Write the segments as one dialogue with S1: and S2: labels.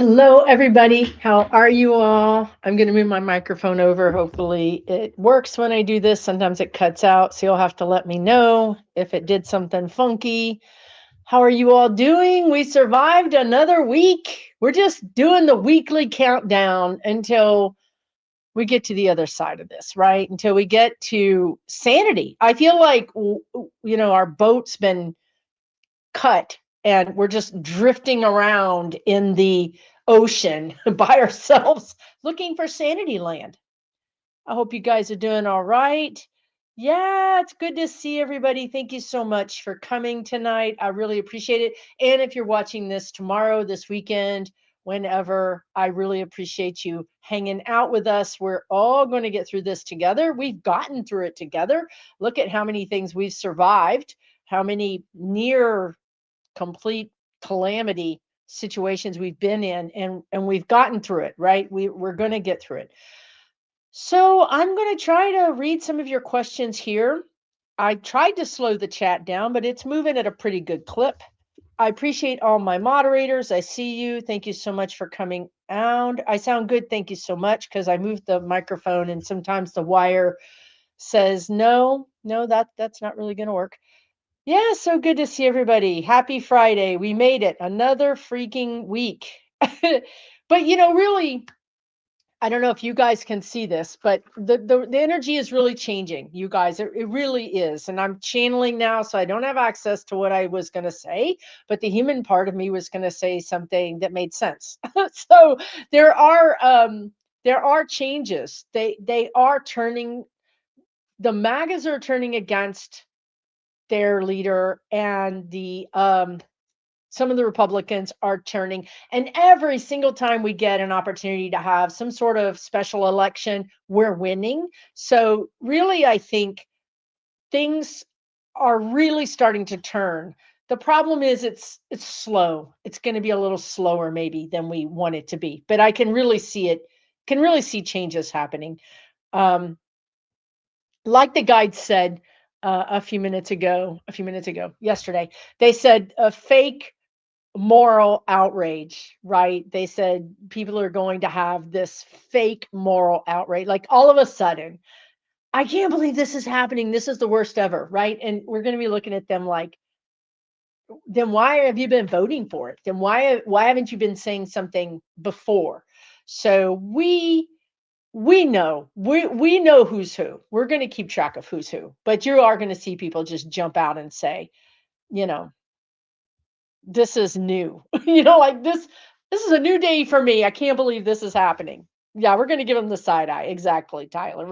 S1: Hello, everybody. How are you all? I'm going to move my microphone over. Hopefully, it works when I do this. Sometimes it cuts out, so you'll have to let me know if it did something funky. How are you all doing? We survived another week. We're just doing the weekly countdown until we get to the other side of this, right? Until we get to sanity. I feel like, our boat's been cut and we're just drifting around in the ocean by ourselves looking for sanity land. I hope you guys are doing all right. Yeah, it's good to see everybody. Thank you so much for coming tonight. I really appreciate it. And if you're watching this tomorrow, this weekend, whenever, I really appreciate you hanging out with us. We're all going to get through this together. We've gotten through it together. Look at how many things we've survived, how many near complete calamity situations we've been in, and we've gotten through it, right? We're going to get through it. So I'm going to try to read some of your questions here. I tried to slow the chat down, but it's moving at a pretty good clip. I appreciate all my moderators. I see you. Thank you so much for coming out. I sound good. Thank you so much, because I moved the microphone and sometimes the wire says no, that's not really going to work. Yeah, so good to see everybody. Happy Friday. We made it. Another freaking week. But really, I don't know if you guys can see this, but the energy is really changing, you guys. It really is. And I'm channeling now, so I don't have access to what I was going to say, but the human part of me was going to say something that made sense. So there are changes. They are turning, the MAGAs are turning against their leader, and the some of the Republicans are turning. And every single time we get an opportunity to have some sort of special election, we're winning. So really, I think things are really starting to turn. The problem is it's slow. It's going to be a little slower maybe than we want it to be, but I can really see it. Can really see changes happening. Um, like the guide said a few minutes ago, yesterday, they said a fake moral outrage, right? They said people are going to have this fake moral outrage. Like all of a sudden, I can't believe this is happening. This is the worst ever, right? And we're going to be looking at them like, then why have you been voting for it? Then why haven't you been saying something before? So we know who's who. We're going to keep track of who's who. But you are going to see people just jump out and say, you know, this is new. Like this is a new day for me. I can't believe this is happening. Yeah, we're going to give them the side eye. Exactly, Tyler.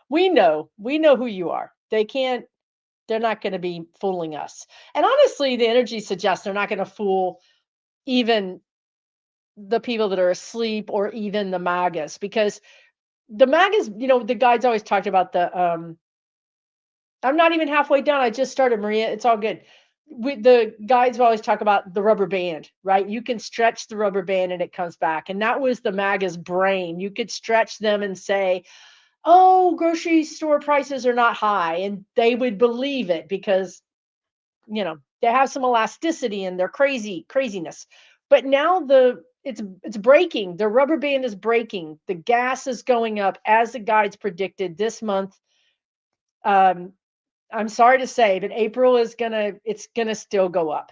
S1: We know who you are. They're not going to be fooling us. And honestly, the energy suggests they're not going to fool even the people that are asleep or even the magas, because the magas, the guides always talked about I'm not even halfway done. I just started, Maria. It's all good. The guides will always talk about the rubber band, right? You can stretch the rubber band and it comes back. And that was the MAGA's brain. You could stretch them and say, oh, grocery store prices are not high. And they would believe it because, they have some elasticity in their craziness. But now it's breaking. The rubber band is breaking. The gas is going up as the guides predicted this month. Um, I'm sorry to say, but April it's gonna still go up.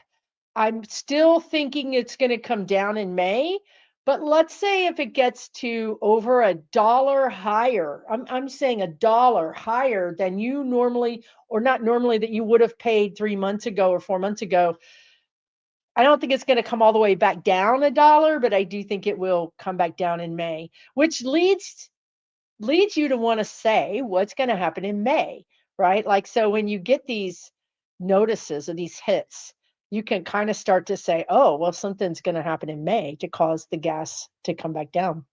S1: I'm still thinking it's gonna come down in May, but let's say if it gets to over $1 higher, I'm saying $1 higher than you normally, or not normally, that you would have paid 3 months ago or 4 months ago. I don't think it's gonna come all the way back down $1, but I do think it will come back down in May, which leads you to want to say what's going to happen in May, right? Like, so when you get these notices or these hits, you can kind of start to say, oh, well, something's going to happen in May to cause the gas to come back down.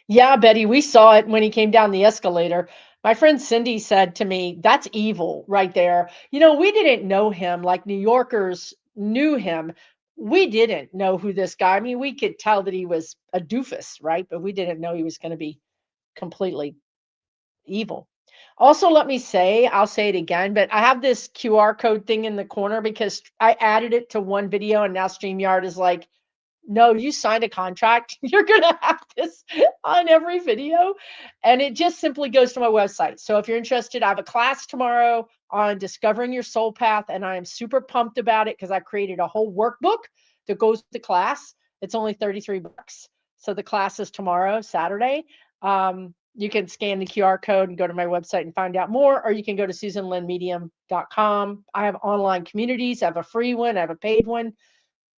S1: Yeah, Betty, we saw it when he came down the escalator. My friend Cindy said to me, that's evil right there. We didn't know him like New Yorkers knew him. We didn't know who this guy, I mean, we could tell that he was a doofus, right? But we didn't know he was going to be completely evil. Also, let me say, I'll say it again, but I have this QR code thing in the corner because I added it to one video and now StreamYard is like, No, you signed a contract. You're going to have this on every video. And it just simply goes to my website. So if you're interested, I have a class tomorrow on discovering your soul path. And I am super pumped about it because I created a whole workbook that goes to class. It's only 33 bucks. So the class is tomorrow, Saturday. You can scan the QR code and go to my website and find out more, or you can go to susanlynnmedium.com. I have online communities. I have a free one. I have a paid one.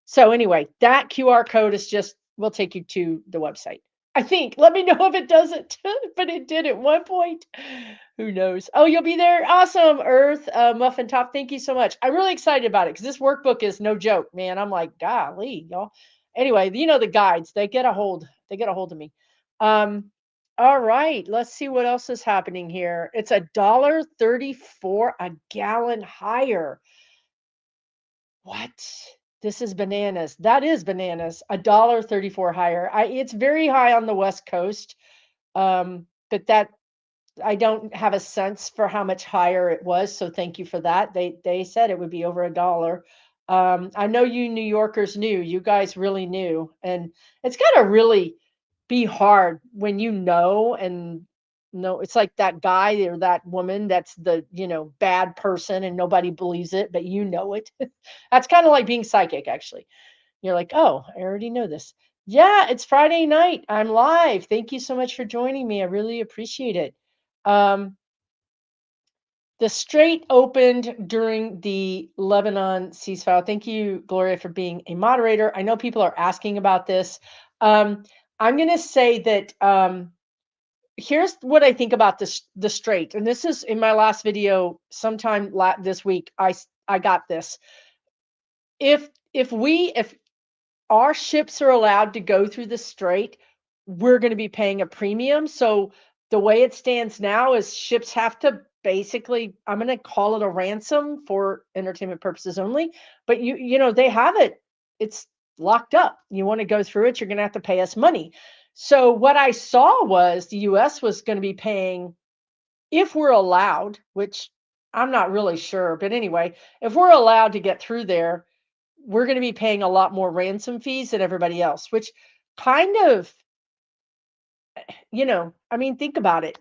S1: So anyway, that QR code is just will take you to the website. I think. Let me know if it doesn't, but it did at one point. Who knows? Oh, you'll be there. Awesome, Earth Muffin Top. Thank you so much. I'm really excited about it because this workbook is no joke, man. I'm like, golly, y'all. Anyway, the guides, they get a hold. They get a hold of me. All right, let's see what else is happening here. It's $1.34 a gallon higher. What? This is bananas. That is bananas. $1.34 higher. It's very high on the West Coast. But that I don't have a sense for how much higher it was. So thank you for that. They said it would be over $1. I know you New Yorkers knew. You guys really knew, and it's got to really be hard when you know and no. It's like that guy or that woman that's the bad person and nobody believes it, but you know it. That's kind of like being psychic, actually. You're like, oh, I already know this. Yeah, it's Friday night. I'm live. Thank you so much for joining me. I really appreciate it. Um, the Strait opened during the Lebanon ceasefire. Thank you, Gloria, for being a moderator. I know people are asking about this. I'm going to say that here's what I think about the Strait, and this is in my last video sometime this week. I got this. If our ships are allowed to go through the Strait, we're going to be paying a premium. So the way it stands now is ships have to basically, I'm going to call it a ransom for entertainment purposes only, but they have it. It's locked up. You want to go through it, you're going to have to pay us money. So what I saw was the US was going to be paying, if we're allowed, which I'm not really sure, but anyway, if we're allowed to get through there, we're going to be paying a lot more ransom fees than everybody else, which kind of, I mean, think about it.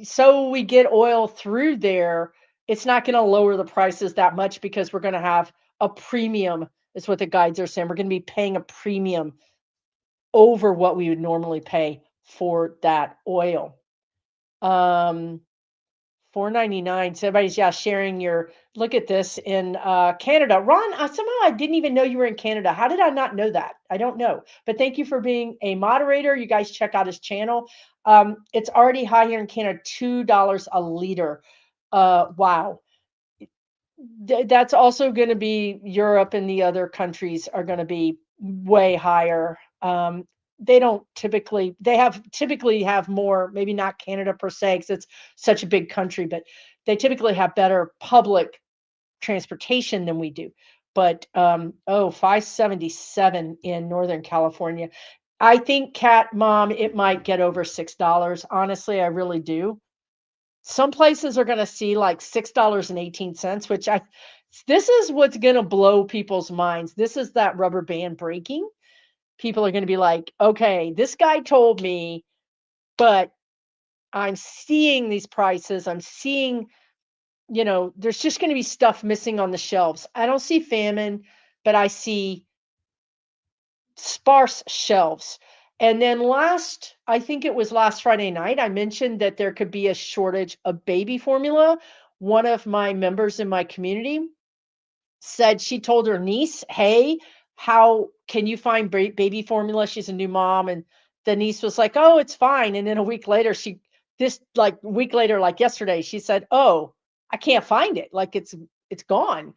S1: So we get oil through there, it's not going to lower the prices that much because we're going to have a premium, is what the guides are saying. We're going to be paying a premium over what we would normally pay for that oil. 4.99. So everybody's sharing your look at this in Canada. Ron, somehow I didn't even know you were in Canada. How did I not know that? I don't know. But thank you for being a moderator. You guys check out his channel. It's already high here in Canada, $2 a liter. Wow. That's also going to be Europe, and the other countries are going to be way higher. They don't typically, typically have more, maybe not Canada per se, because it's such a big country, but they typically have better public transportation than we do. But 577 in Northern California. I think, Cat Mom, it might get over $6. Honestly, I really do. Some places are going to see like $6.18, which this is what's going to blow people's minds. This is that rubber band breaking. People are going to be like, okay, this guy told me, but I'm seeing these prices. I'm seeing, there's just going to be stuff missing on the shelves. I don't see famine, but I see sparse shelves. And then I think it was last Friday night, I mentioned that there could be a shortage of baby formula. One of my members in my community said she told her niece, hey, how can you find baby formula? She's a new mom. And the niece was like, oh, it's fine. And then a week later, like yesterday, she said, oh, I can't find it. Like it's gone.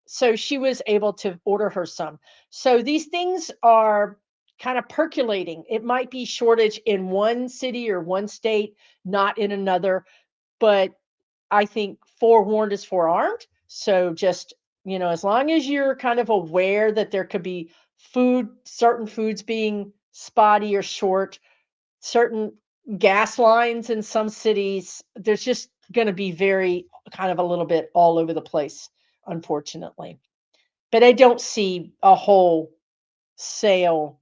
S1: So she was able to order her some. So these things are kind of percolating. It might be shortage in one city or one state, not in another, but I think forewarned is forearmed. So just, as long as you're kind of aware that there could be certain foods being spotty or short, certain gas lines in some cities, there's just going to be very kind of a little bit all over the place, unfortunately. But I don't see a whole wholesale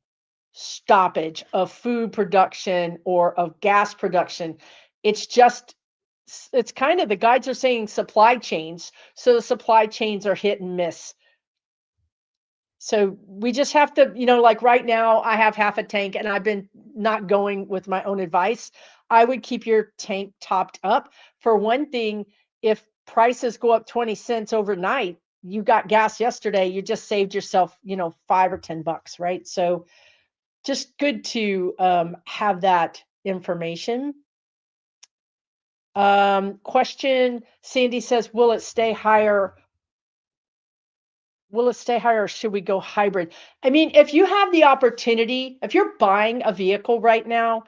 S1: stoppage of food production or of gas production. It's just, it's kind of, the guides are saying supply chains. So the supply chains are hit and miss. So we just have to, like right now, I have half a tank and I've been not going with my own advice. I would keep your tank topped up. For one thing, if prices go up 20 cents overnight, you got gas yesterday, you just saved yourself, $5 or $10, right? So just good to have that information. Question, Sandy says, will it stay higher? Will it stay higher or should we go hybrid? I mean, if you have the opportunity, if you're buying a vehicle right now,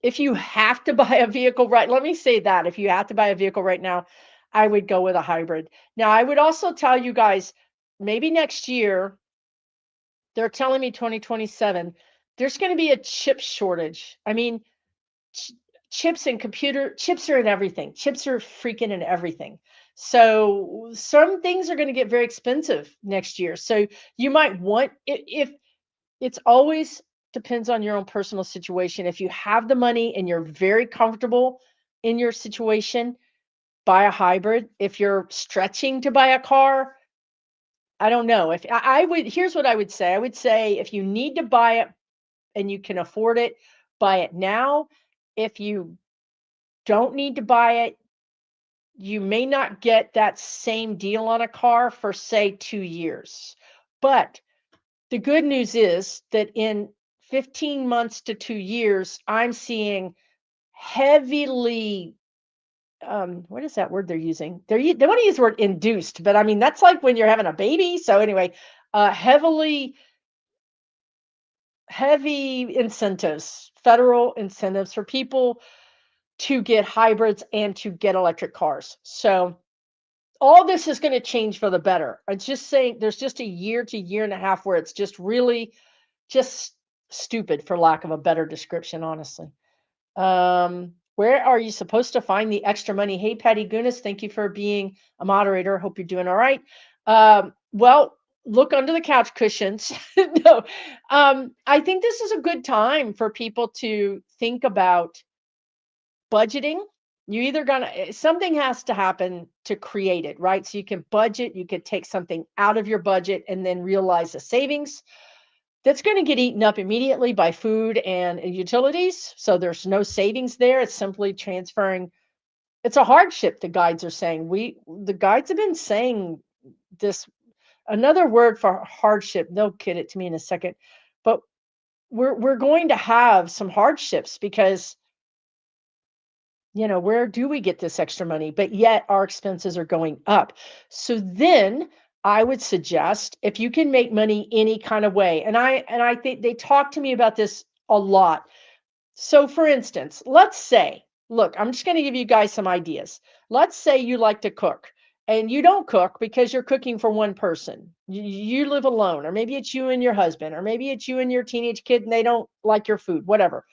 S1: if you have to buy a vehicle let me say that. If you have to buy a vehicle right now, I would go with a hybrid. Now, I would also tell you guys, maybe next year, they're telling me 2027, there's going to be a chip shortage. I mean, chips and chips are in everything. Chips are freaking in everything. So some things are going to get very expensive next year. So you might want, if it's always depends on your own personal situation. If you have the money and you're very comfortable in your situation, buy a hybrid. If you're stretching to buy a car, I don't know. If I would, here's what I would say. I would say if you need to buy it and you can afford it, buy it now. If you don't need to buy it, you may not get that same deal on a car for, say, 2 years. But the good news is that in 15 months to 2 years, I'm seeing heavily, what is that word they're using? They want to use the word induced, but I mean, that's like when you're having a baby. So anyway, heavy incentives, federal incentives for people to get hybrids and to get electric cars. So all this is going to change for the better. I'm just saying there's just a year to year and a half where it's just really just stupid, for lack of a better description, honestly. Where are you supposed to find the extra money? Hey, Patty Gunas, thank you for being a moderator. Hope you're doing all right. Well, look under the couch cushions. No, I think this is a good time for people to think about budgeting. You either gonna, something has to happen to create it, right? So you can budget, you could take something out of your budget and then realize the savings that's going to get eaten up immediately by food and utilities. So there's no savings there. It's simply transferring. It's a hardship, the guides are saying. The guides have been saying this, another word for hardship. They'll kid it to me in a second. But we're going to have some hardships because, where do we get this extra money? But yet our expenses are going up. So then I would suggest if you can make money any kind of way, and I think they talk to me about this a lot. So for instance, let's say, look, I'm just going to give you guys some ideas. Let's say you like to cook and you don't cook because you're cooking for one person. You live alone, or maybe it's you and your husband, or maybe it's you and your teenage kid and they don't like your food, whatever.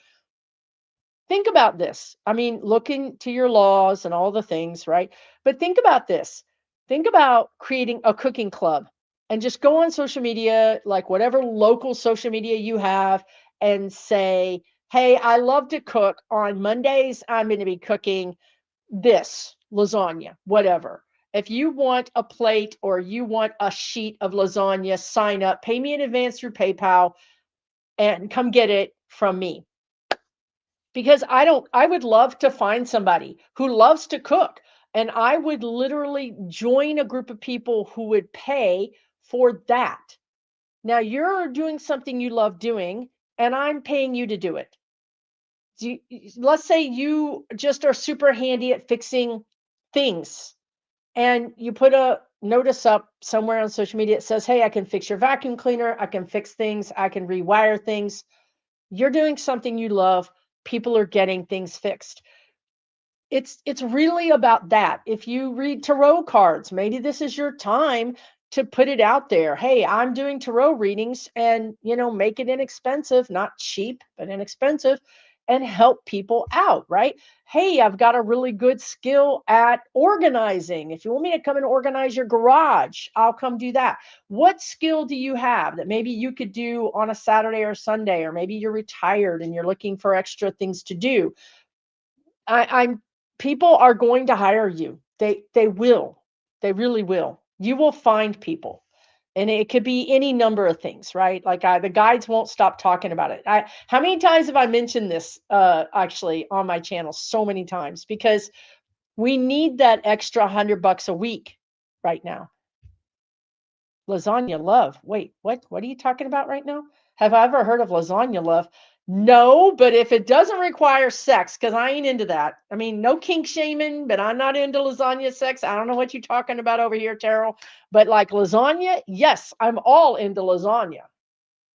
S1: Think about this. I mean, look into your laws and all the things, right? But think about this. Think about creating a cooking club and just go on social media, like whatever local social media you have, and say, hey, I love to cook. On Mondays, I'm going to be cooking this lasagna, whatever. If you want a plate or you want a sheet of lasagna, sign up, pay me in advance through PayPal, and come get it from me. Because I would love to find somebody who loves to cook, and I would literally join a group of people who would pay for that. Now you're doing something you love doing and I'm paying you to do it. Let's say you just are super handy at fixing things and you put a notice up somewhere on social media that says, hey, I can fix your vacuum cleaner, I can fix things, I can rewire things. You're doing something you love. People are getting things fixed. It's really about that. If you read tarot cards, maybe this is your time to put it out there. Hey, I'm doing tarot readings and, make it inexpensive, not cheap, but inexpensive. and help people out, right? Hey, I've got a really good skill at organizing. If you want me to come and organize your garage, I'll come do that. What skill do you have that maybe you could do on a Saturday or Sunday, or maybe you're retired and you're looking for extra things to do? I'm People are going to hire you. They will. They really will. You will find people. And it could be any number of things, right? Like the guides won't stop talking about it. How many times have I mentioned this actually on my channel? So many times, because we need that extra $100 a week right now. Lasagna love. Wait, what? What are you talking about right now? Have I ever heard of lasagna love? No, but if it doesn't require sex, because I ain't into that. I mean, no kink shaming, but I'm not into lasagna sex. I don't know what you're talking about over here, Terrell. But like lasagna, yes, I'm all into lasagna.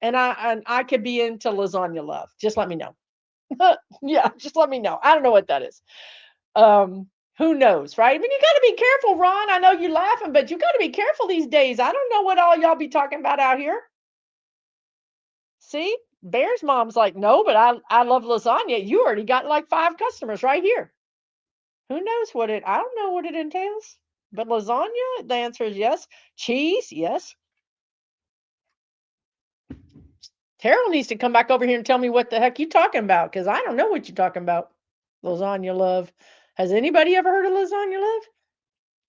S1: And I could be into lasagna love. Just let me know. Yeah, just let me know. I don't know what that is. Um, who knows, right? I mean, you got to be careful, Ron. I know you're laughing, but you got to be careful these days. I don't know what all y'all be talking about out here. See, Bear's mom's like, no, but I love lasagna. You already got like 5 customers right here. Who knows what it? I don't know what it entails, but lasagna. The answer is yes. Cheese, yes. Terrell needs to come back over here and tell me what the heck you talking about, because I don't know what you're talking about. Lasagna love. Has anybody ever heard of lasagna love?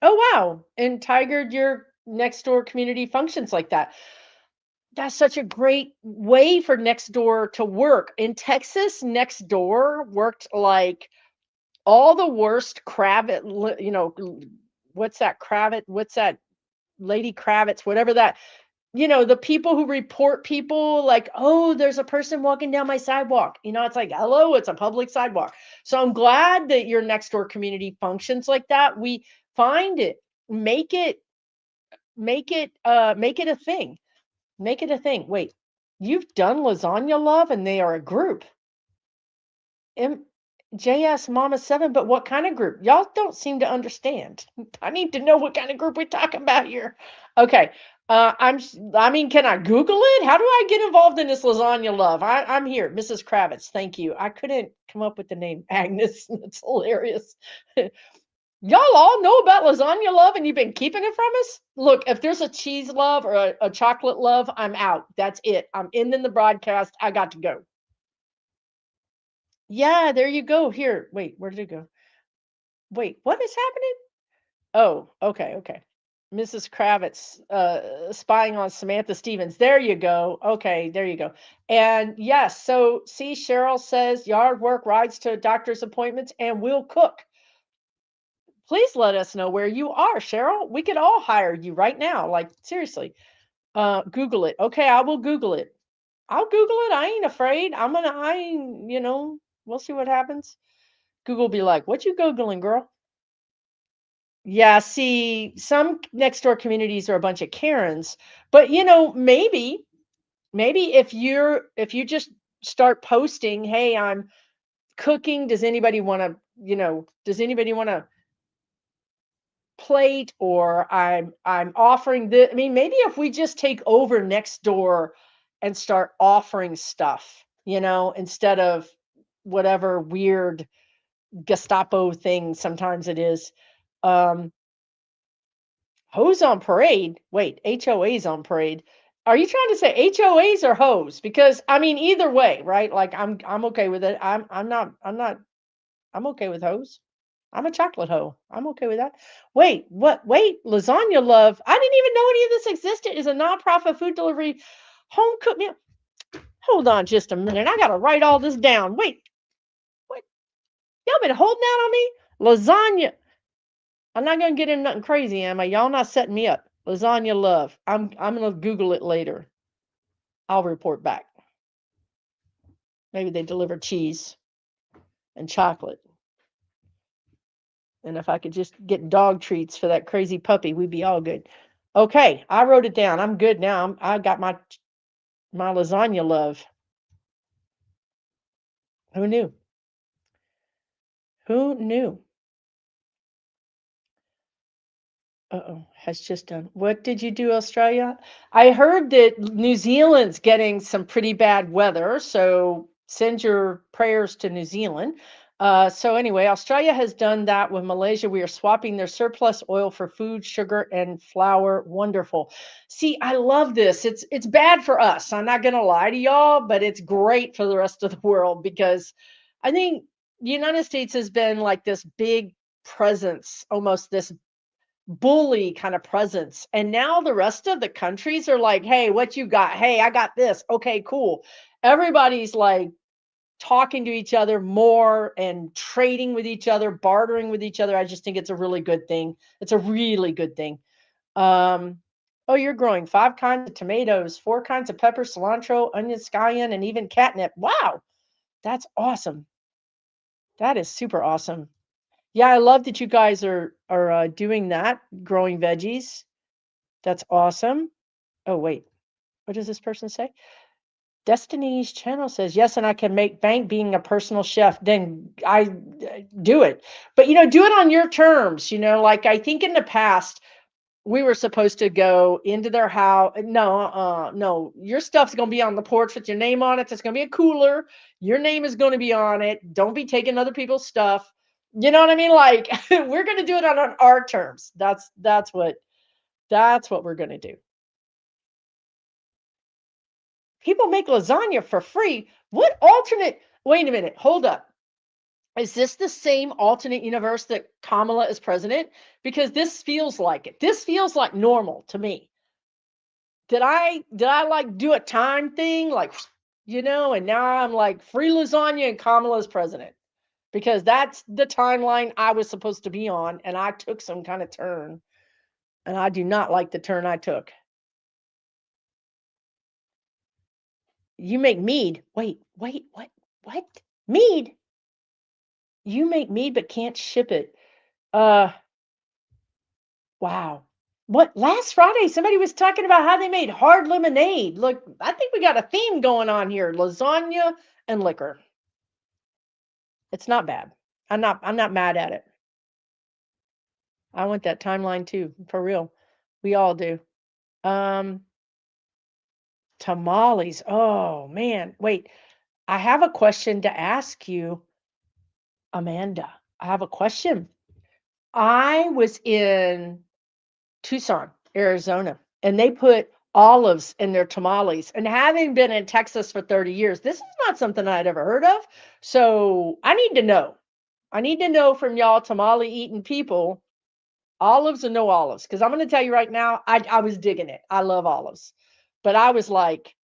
S1: Oh, wow. And Tiger, your next door community functions like that. That's such a great way for next door to work. In Texas, next door worked like all the worst Kravitz, what's that Kravitz? What's that Lady Kravitz? Whatever that, the people who report people like, oh, there's a person walking down my sidewalk. It's like, hello, it's a public sidewalk. So I'm glad that your next door community functions like that. We find it, make it, make it a thing. Make it a thing. Wait, you've done lasagna love and they are a group. JS Mama 7, but what kind of group? Y'all don't seem to understand. I need to know what kind of group we're talking about here. Okay. I mean, can I Google it? How do I get involved in this lasagna love? I'm here. Mrs. Kravitz. Thank you. I couldn't come up with the name Agnes. That's hilarious. Y'all all know about lasagna love and you've been keeping it from us? Look, if there's a cheese love or a chocolate love, I'm out. That's it. I'm ending the broadcast. I got to go. Yeah, there you go. Here, wait, where did it go? Wait, what is happening? Oh, okay, okay. Mrs. Kravitz spying on Samantha Stevens. There you go. Okay, there you go. And yes, so see, Cheryl says yard work, rides to doctor's appointments, and we'll cook. Please let us know where you are, Cheryl. We could all hire you right now. Like, seriously. Google it. Okay, I will Google it. I'll Google it. I ain't afraid. We'll see what happens. Google be like, what you Googling, girl? Yeah, see, some next door communities are a bunch of Karens, but maybe if you just start posting, hey, I'm cooking. Does anybody want to plate, or I'm offering the, I mean, maybe if we just take over next door and start offering stuff, instead of whatever weird Gestapo thing sometimes it is. Um, Hose on parade. Wait, HOAs on parade. Are you trying to say HOAs or hose? Because I mean, either way, right? Like I'm okay with it. I'm okay with hose. I'm a chocolate hoe. I'm okay with that. Wait, what? Wait, lasagna love. I didn't even know any of this existed. Is a nonprofit food delivery home cooked meal. Hold on just a minute. I gotta write all this down. Wait. Y'all been holding out on me? Lasagna. I'm not gonna get in nothing crazy, am I? Y'all not setting me up. Lasagna love. I'm gonna Google it later. I'll report back. Maybe they deliver cheese and chocolate. And if I could just get dog treats for that crazy puppy, we'd be all good. Okay, I wrote it down. I'm good now. I got my lasagna love. Who knew? Who knew? Uh-oh, has just done. What did you do, Australia? I heard that New Zealand's getting some pretty bad weather, so Send your prayers to New Zealand. So anyway, Australia has done that with Malaysia. We are swapping their surplus oil for food, sugar, and flour. Wonderful. See, I love this. It's bad for us. I'm not gonna lie to y'all, but it's great for the rest of the world because I think the United States has been like this big presence, almost this bully kind of presence. And now the rest of the countries are like, hey, what you got? Hey, I got this. Okay, cool. Everybody's like talking to each other more and trading with each other, bartering with each other. I just think it's a really good thing. It's a really good thing. Um, oh, you're growing 5 kinds of tomatoes, 4 kinds of pepper, cilantro, onion, scallion, and even catnip. Wow, that's awesome. That is super awesome. Yeah, I love that you guys are doing that, growing veggies. That's awesome. Oh, wait. What does this person say? Destiny's channel says, yes, and I can make bank being a personal chef. Then I do it. But, do it on your terms. Like I think in the past, we were supposed to go into their house. No, no, your stuff's going to be on the porch with your name on it. It's going to be a cooler. Your name is going to be on it. Don't be taking other people's stuff. You know what I mean? Like we're going to do it on our terms. That's what we're going to do. People make lasagna for free. What alternate? Wait a minute. Hold up. Is this the same alternate universe that Kamala is president? Because this feels like it. This feels like normal to me. Did I like do a time thing like and now I'm like free lasagna and Kamala's president because that's the timeline I was supposed to be on and I took some kind of turn and I do not like the turn I took. You make mead. Wait, what? What? Mead? You make mead but can't ship it. Uh, wow. What last Friday somebody was talking about how they made hard lemonade. Look, I think we got a theme going on here. Lasagna and liquor. It's not bad. I'm not mad at it. I want that timeline too, for real. We all do. Um, tamales. Oh man. Wait, I have a question to ask you, Amanda. I have a question. I was in Tucson, Arizona, and they put olives in their tamales. And having been in Texas for 30 years, this is not something I'd ever heard of. So I need to know. I need to know from y'all tamale eating people, olives or no olives. Because I'm going to tell you right now, I was digging it. I love olives. But I was like,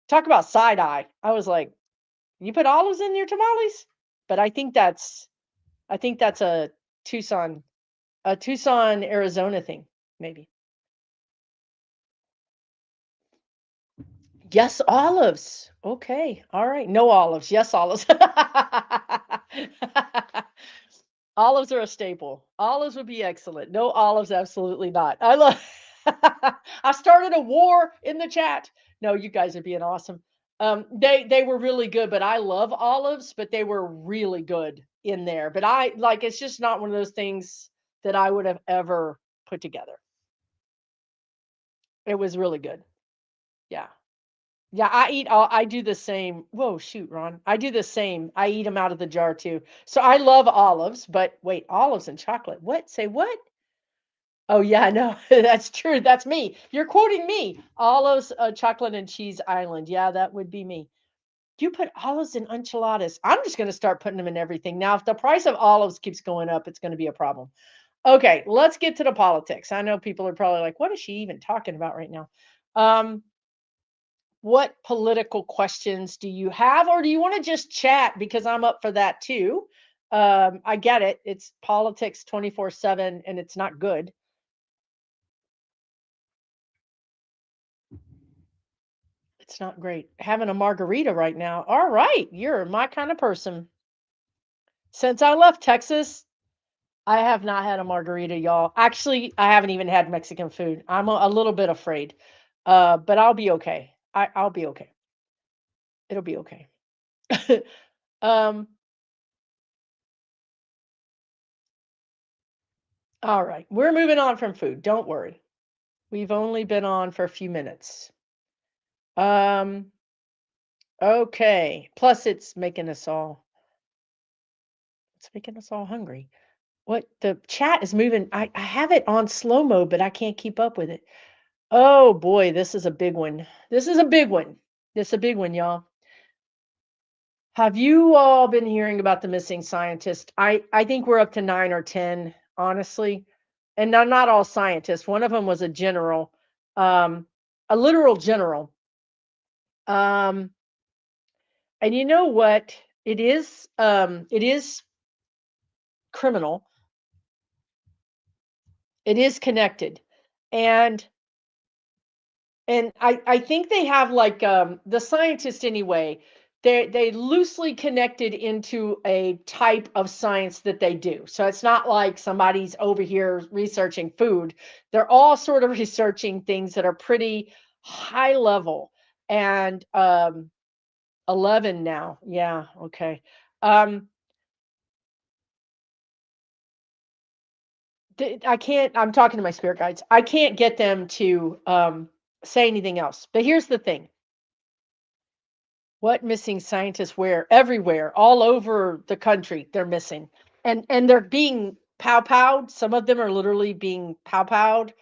S1: talk about side eye. I was like, you put olives in your tamales? But I think that's Tucson, a Tucson, Arizona thing, maybe. Yes, olives. Okay. All right. No olives. Yes, olives. Olives are a staple. Olives would be excellent. No olives, absolutely not. I love I started a war in the chat. No, you guys are being awesome. They were really good, but I love olives, but they were really good in there. But I like it's just not one of those things that I would have ever put together. It was really good. Yeah. Yeah, I do the same. Whoa, shoot, Ron. I do the same. I eat them out of the jar too. So I love olives, but wait, olives and chocolate. What? Say what? Oh yeah, no, that's true. That's me. You're quoting me. Olives, chocolate and cheese island. Yeah, that would be me. You put olives in enchiladas. I'm just going to start putting them in everything. Now, if the price of olives keeps going up, it's going to be a problem. Okay, let's get to the politics. I know people are probably like, what is she even talking about right now? Um, what political questions do you have, or do you want to just chat? Because I'm up for that too. I get it. It's politics 24/7 and it's not good. It's not great. Having a margarita right now. All right. You're my kind of person. Since I left Texas, I have not had a margarita, y'all. Actually, I haven't even had Mexican food. I'm a little bit afraid. But I'll be okay. I'll be okay. It'll be okay. um, all right. We're moving on from food. Don't worry. We've only been on for a few minutes. Um, Okay. Plus, it's making us all hungry. What the chat is moving. I have it on slow mode, but I can't keep up with it. Oh boy, this is a big one. This is a big one. This is a big one, y'all. Have you all been hearing about the missing scientist? I think we're up to 9 or 10, honestly. And they're not all scientists. One of them was a general, um, a literal general. Um, and you know what? It is criminal. It is connected. And I think they have like the scientists anyway. They loosely connected into a type of science that they do. So it's not like somebody's over here researching food. They're all sort of researching things that are pretty high level. And 11 now. Yeah, okay. Um I can't, I'm talking to my spirit guides. I can't get them to say anything else. But here's the thing. What missing scientists where? Everywhere, all over the country, they're missing. And they're being pow-powed. Some of them are literally being pow-powed.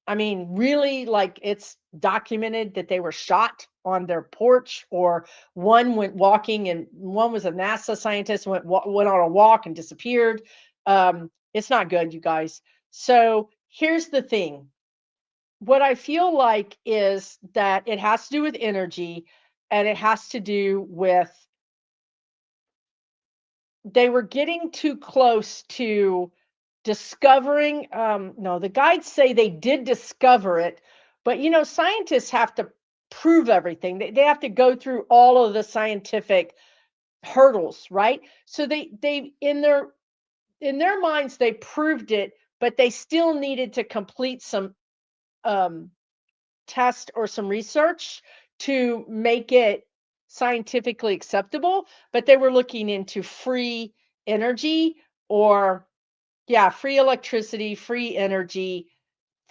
S1: I mean, really, like it's documented that they were shot on their porch, or one went walking, and one was a NASA scientist, went on a walk and disappeared. It's not good, you guys. So here's the thing. What I feel like is that it has to do with energy, and it has to do with they were getting too close to discovering. No, the guides say they did discover it, but scientists have to prove everything. They have to go through all of the scientific hurdles, right? So they in their minds they proved it, but they still needed to complete some um test or some research to make it scientifically acceptable. But they were looking into free energy, or yeah, free electricity, free energy.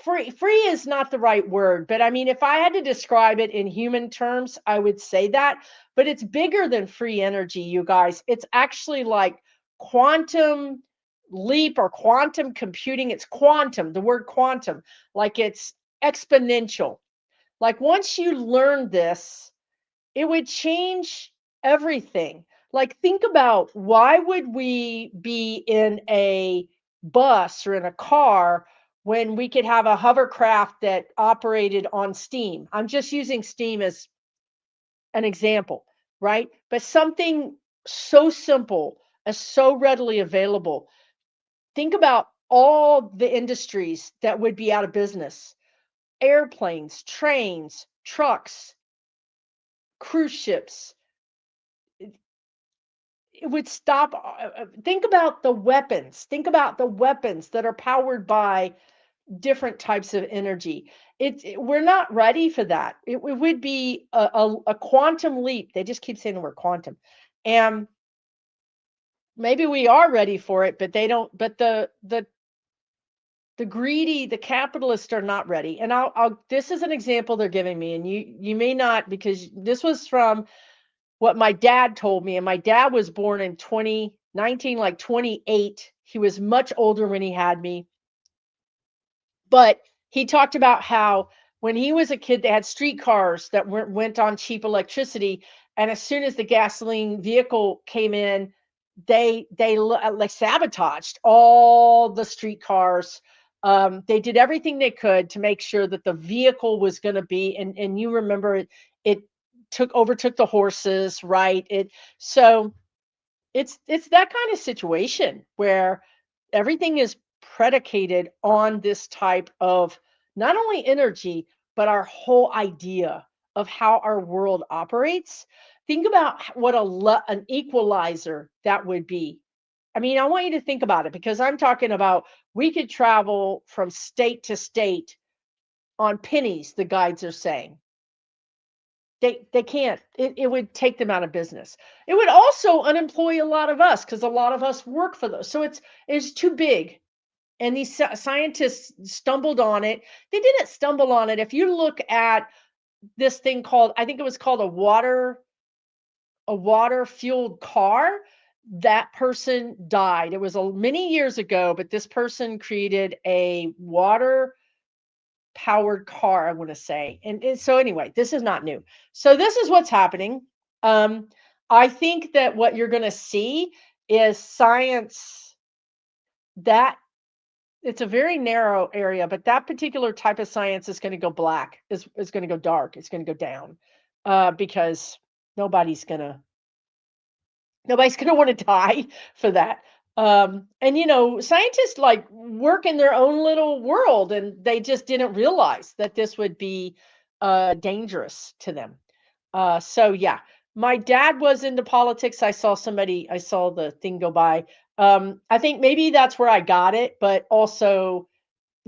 S1: Free is not the right word, but I mean, if I had to describe it in human terms, I would say that. But it's bigger than free energy, you guys. It's actually like quantum leap or quantum computing. It's quantum, the word quantum, like it's exponential. Like once you learn this, it would change everything. Like think about, why would we be in a bus or in a car when we could have a hovercraft that operated on steam? I'm just using steam as an example, right? But something so simple as so readily available. Think about all the industries that would be out of business: airplanes, trains, trucks, cruise ships. It would stop. Think about the weapons. Think about the weapons that are powered by different types of energy. We're not ready for that. It would be a quantum leap. They just keep saying the word quantum, and maybe we are ready for it, but they don't. But the greedy, the capitalists are not ready. And I'll. This is an example they're giving me, and you may not, because this was from what my dad told me. And my dad was born in 2019, like 28. He was much older when he had me. But he talked about how when he was a kid, they had streetcars that went on cheap electricity. And as soon as the gasoline vehicle came in, like sabotaged all the streetcars. They did everything they could to make sure that the vehicle was going to be, and you remember it overtook the horses, right? So it's that kind of situation where everything is predicated on this type of not only energy, but our whole idea of how our world operates. Think about what an equalizer that would be. I mean, I want you to think about it, because I'm talking about we could travel from state to state on pennies, the guides are saying. They can't. It would take them out of business. It would also unemploy a lot of us, because a lot of us work for those. So it's too big. And these scientists stumbled on it. They didn't stumble on it. If you look at this thing called, I think it was called a water. a water fueled car, that person died. It was many years ago, but this person created a water powered car, I want to say. And so anyway, this is not new. So this is what's happening. Um, I think that what you're going to see is science that it's a very narrow area, but that particular type of science is going to go black, is going to go dark, it's going to go down, because nobody's going to nobody's going to want to die for that. And scientists like work in their own little world, and they just didn't realize that this would be dangerous to them. So yeah, my dad was into politics. I saw the thing go by. I think maybe that's where I got it, but also,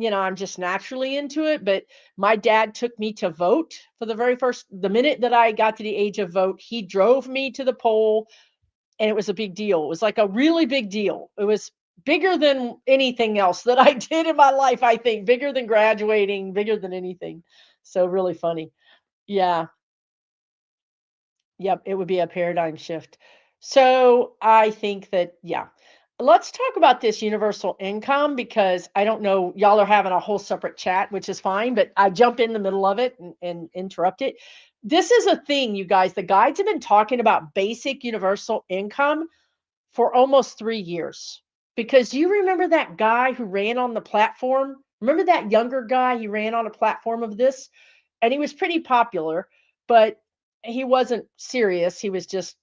S1: I'm just naturally into it. But my dad took me to vote for the minute that I got to the age of vote, he drove me to the poll, and it was a big deal. It was like a really big deal. It was bigger than anything else that I did in my life, I think, bigger than graduating, bigger than anything. So really funny. Yeah. Yep, it would be a paradigm shift. So I think that, yeah. Let's talk about this universal income, because I don't know, y'all are having a whole separate chat, which is fine, but I jump in the middle of it and interrupt it. This is a thing, you guys. The guides have been talking about basic universal income for almost 3 years. Because you remember that guy who ran on the platform? Remember that younger guy? He ran on a platform of this, and he was pretty popular, but he wasn't serious. He was just,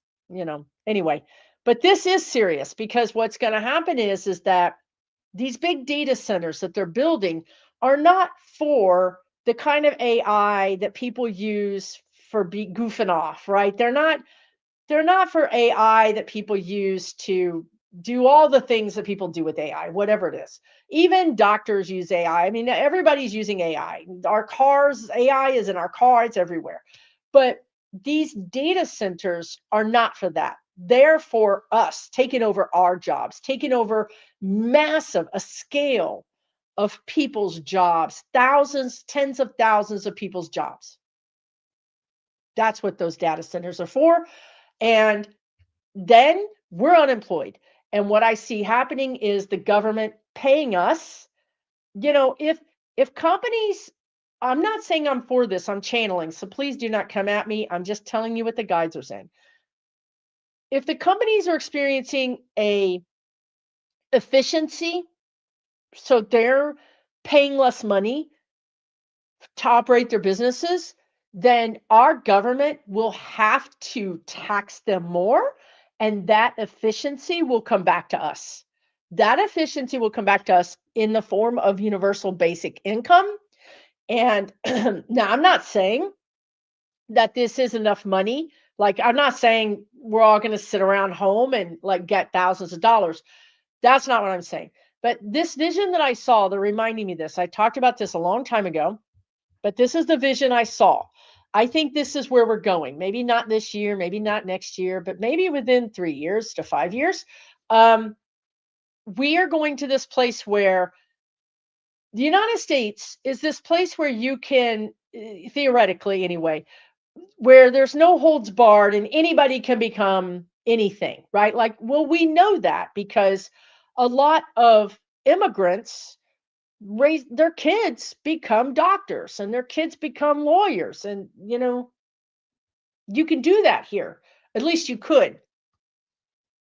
S1: anyway. But this is serious, because what's going to happen is that these big data centers that they're building are not for the kind of AI that people use for goofing off, right? They're not for AI that people use to do all the things that people do with AI, whatever it is. Even doctors use AI. I mean, everybody's using AI. Our cars, AI is in our car, it's everywhere. But these data centers are not for that. They're for us, taking over our jobs, taking over a scale of people's jobs, thousands, tens of thousands of people's jobs. That's what those data centers are for. And then we're unemployed. And what I see happening is the government paying us. If companies, I'm not saying I'm for this, I'm channeling, so please do not come at me. I'm just telling you what the guides are saying. If the companies are experiencing a efficiency, so they're paying less money to operate their businesses, then our government will have to tax them more, and that efficiency will come back to us. That efficiency will come back to us in the form of universal basic income. And now I'm not saying that this is enough money. Like, I'm not saying we're all going to sit around home and like get thousands of dollars. That's not what I'm saying. But this vision that I saw, that reminding me of this, I talked about this a long time ago, but this is the vision I saw. I think this is where we're going. Maybe not this year, maybe not next year, but maybe within 3 years to 5 years. We are going to this place where the United States is this place where you can, theoretically anyway, where there's no holds barred and anybody can become anything, right? Like, well, we know that because a lot of immigrants raise their kids become doctors and their kids become lawyers. And, you can do that here. At least you could.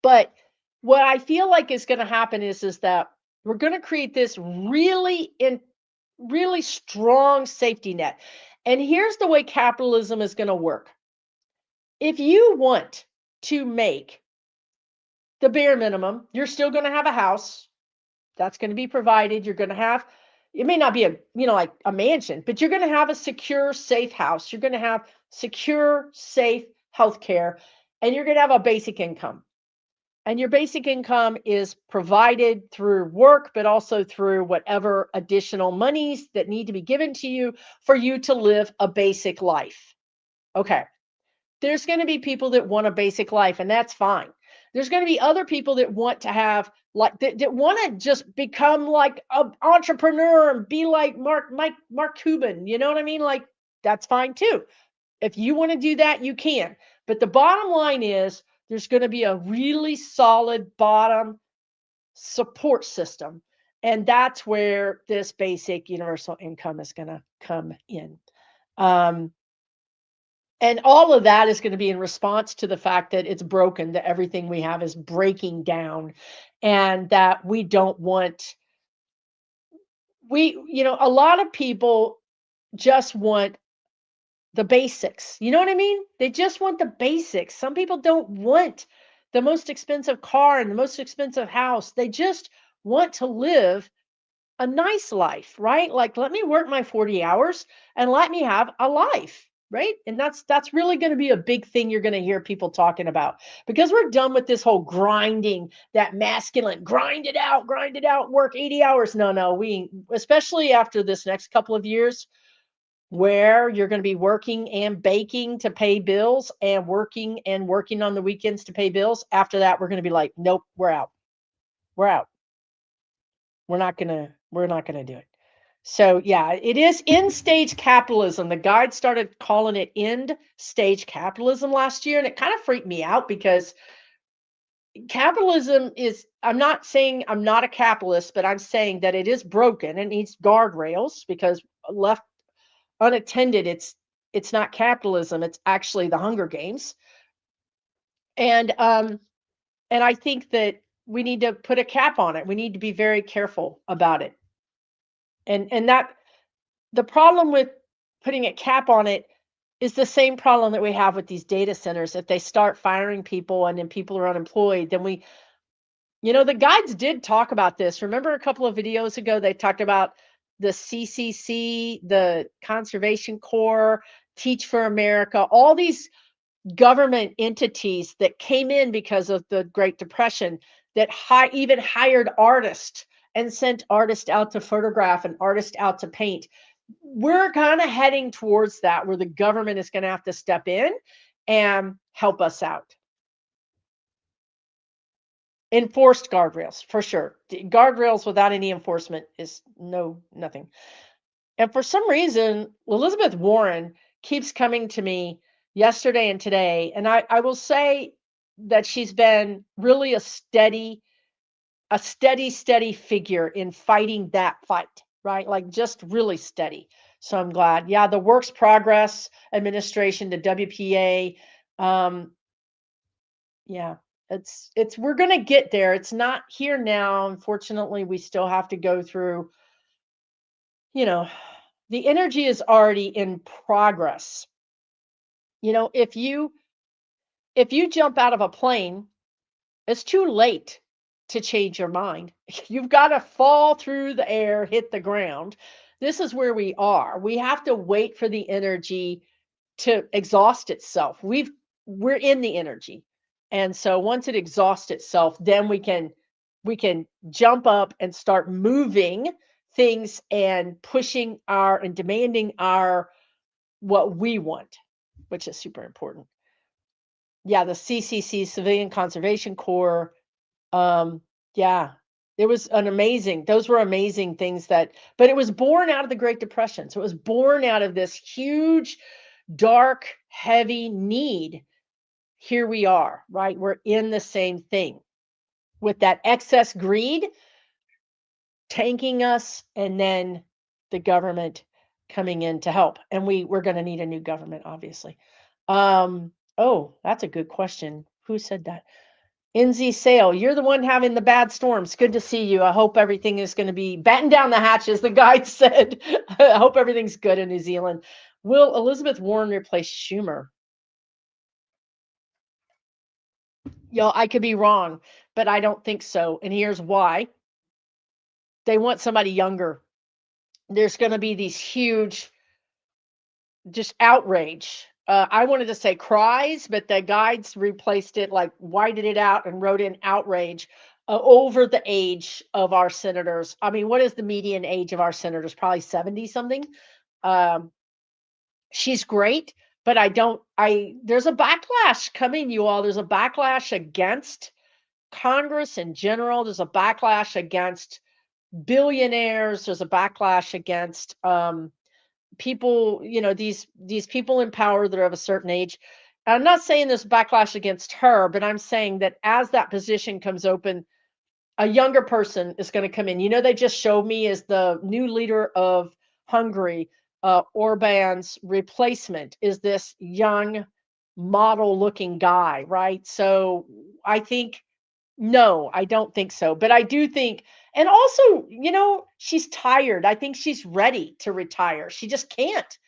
S1: But what I feel like is going to happen is that we're going to create this really strong safety net. And here's the way capitalism is going to work. If you want to make the bare minimum, you're still going to have a house that's going to be provided. You're going to have, it may not be like a mansion, but you're going to have a secure, safe house. You're going to have secure, safe healthcare, and you're going to have a basic income. And your basic income is provided through work, but also through whatever additional monies that need to be given to you for you to live a basic life. Okay. There's going to be people that want a basic life, and that's fine. There's going to be other people that want to have that want to just become like an entrepreneur and be like Mark Cuban. You know what I mean? Like, that's fine too. If you want to do that, you can. But the bottom line is there's going to be a really solid bottom support system. And that's where this basic universal income is going to come in. And all of that is going to be in response to the fact that it's broken, that everything we have is breaking down, and that we don't want, a lot of people just want the basics. You know what I mean? They just want the basics. Some people don't want the most expensive car and the most expensive house. They just want to live a nice life, right? Like, let me work my 40 hours and let me have a life, right? And that's really going to be a big thing you're going to hear people talking about, because we're done with this whole grinding, that masculine grind it out, work 80 hours. No, we, especially after this next couple of years where you're going to be working and baking to pay bills and working on the weekends to pay bills. After that, we're going to be like, nope, we're out. We're not going to do it. So yeah, it is end stage capitalism. The guide started calling it end stage capitalism last year, and it kind of freaked me out, because capitalism is, I'm not saying I'm not a capitalist, but I'm saying that it is broken and needs guardrails, because left unattended, it's not capitalism, it's actually the Hunger Games. And I think that we need to put a cap on it. We need to be very careful about it. And that the problem with putting a cap on it is the same problem that we have with these data centers. If they start firing people and then people are unemployed, then the guides did talk about this. Remember a couple of videos ago, they talked about the CCC, the Conservation Corps, Teach for America, all these government entities that came in because of the Great Depression, that even hired artists and sent artists out to photograph and artists out to paint. We're kind of heading towards that, where the government is going to have to step in and help us out. Enforced guardrails, for sure. Guardrails without any enforcement is nothing. And for some reason, Elizabeth Warren keeps coming to me yesterday and today. And I will say that she's been really a steady figure in fighting that fight, right? Like, just really steady. So I'm glad. Yeah, the Works Progress Administration, the WPA. Yeah, we're going to get there. It's not here now. Unfortunately, we still have to go through, the energy is already in progress. If you jump out of a plane, it's too late to change your mind. You've got to fall through the air, hit the ground. This is where we are. We have to wait for the energy to exhaust itself. We're in the energy. And so once it exhausts itself, then we can jump up and start moving things and pushing and demanding what we want, which is super important. Yeah, the CCC, Civilian Conservation Corps. Yeah, those were amazing things but it was born out of the Great Depression. So it was born out of this huge, dark, heavy need. Here we are, right? We're in the same thing with that excess greed tanking us, and then the government coming in to help. And we're going to need a new government, obviously. Oh, that's a good question. Who said that? NZ Sale, you're the one having the bad storms. Good to see you. I hope everything is going to be batten down the hatches, the guide said. I hope everything's good in New Zealand. Will Elizabeth Warren replace Schumer? I could be wrong, but I don't think so. And here's why. They want somebody younger. There's going to be these huge, just outrage. I wanted to say cries, but the guides replaced it, like whited it out and wrote in outrage over the age of our senators. I mean, what is the median age of our senators? Probably 70 something. She's great, but there's a backlash coming, you all. There's a backlash against Congress in general. There's a backlash against billionaires. There's a backlash against people, these people in power that are of a certain age. I'm not saying this backlash against her, but I'm saying that as that position comes open, a younger person is going to come in. They just showed me as the new leader of Hungary, Orban's replacement is this young model looking guy, right? So I think, no, I don't think so. But I do think, and also, she's tired. I think she's ready to retire. She just can't.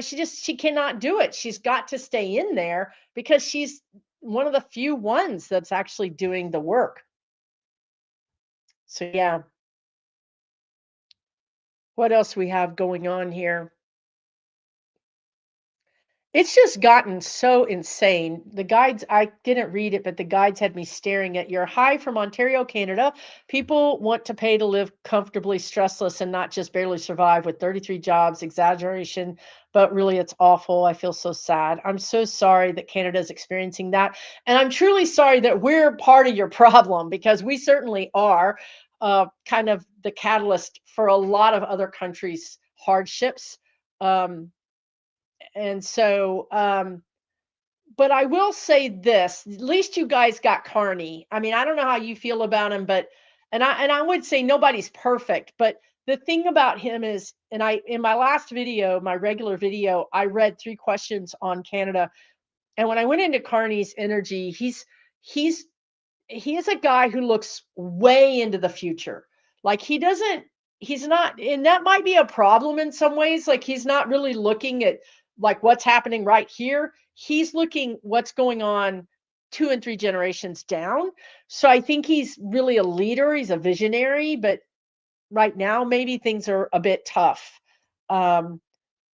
S1: She cannot do it. She's got to stay in there because she's one of the few ones that's actually doing the work. So yeah, what else we have going on here? It's just gotten so insane. The guides, I didn't read it, but the guides had me staring at your hi from Ontario, Canada. People want to pay to live comfortably, stressless, and not just barely survive with 33 jobs, exaggeration, but really it's awful. I feel so sad. I'm so sorry that Canada is experiencing that. And I'm truly sorry that we're part of your problem because we certainly are kind of the catalyst for a lot of other countries' hardships. Um, and so, but I will say this, at least you guys got Carney. I mean, I don't know how you feel about him, but and I would say nobody's perfect, but the thing about him is, and I in my last video, my regular video, I read 3 questions on Canada. And when I went into Carney's energy, he's he is a guy who looks way into the future. Like he's not, and that might be a problem in some ways. Like he's not really looking at like what's happening right here. He's looking what's going on 2 and 3 generations down. So I think he's really a leader. He's a visionary, but right now maybe things are a bit tough. Um,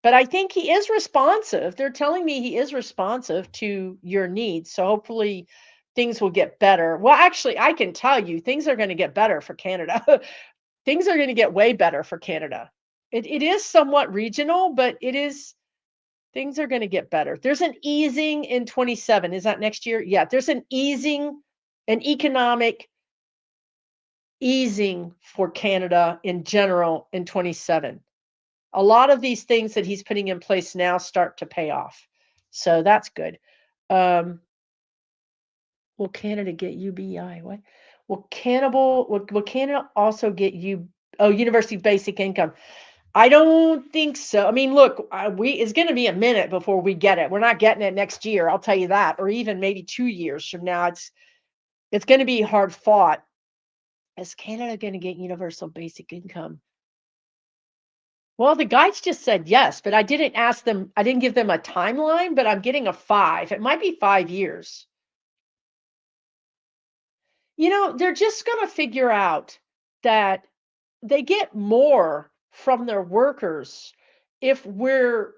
S1: but I think he is responsive. They're telling me he is responsive to your needs. So hopefully things will get better. Well, actually, I can tell you things are going to get better for Canada. Things are going to get way better for Canada. It is somewhat regional, but things are going to get better. There's an easing in 27. Is that next year? Yeah, there's an easing, an economic easing for Canada in general in 27. A lot of these things that he's putting in place now start to pay off. So that's good. Um, will Canada get UBI? What? Will Canada also get universal basic income? I don't think so. I mean, look, it's going to be a minute before we get it. We're not getting it next year, I'll tell you that, or even maybe 2 years from now. It's going to be hard fought. Is Canada going to get universal basic income? Well, the guides just said yes, but I didn't ask them. I didn't give them a timeline, but I'm getting a 5. It might be 5 years. They're just going to figure out that they get more from their workers if we're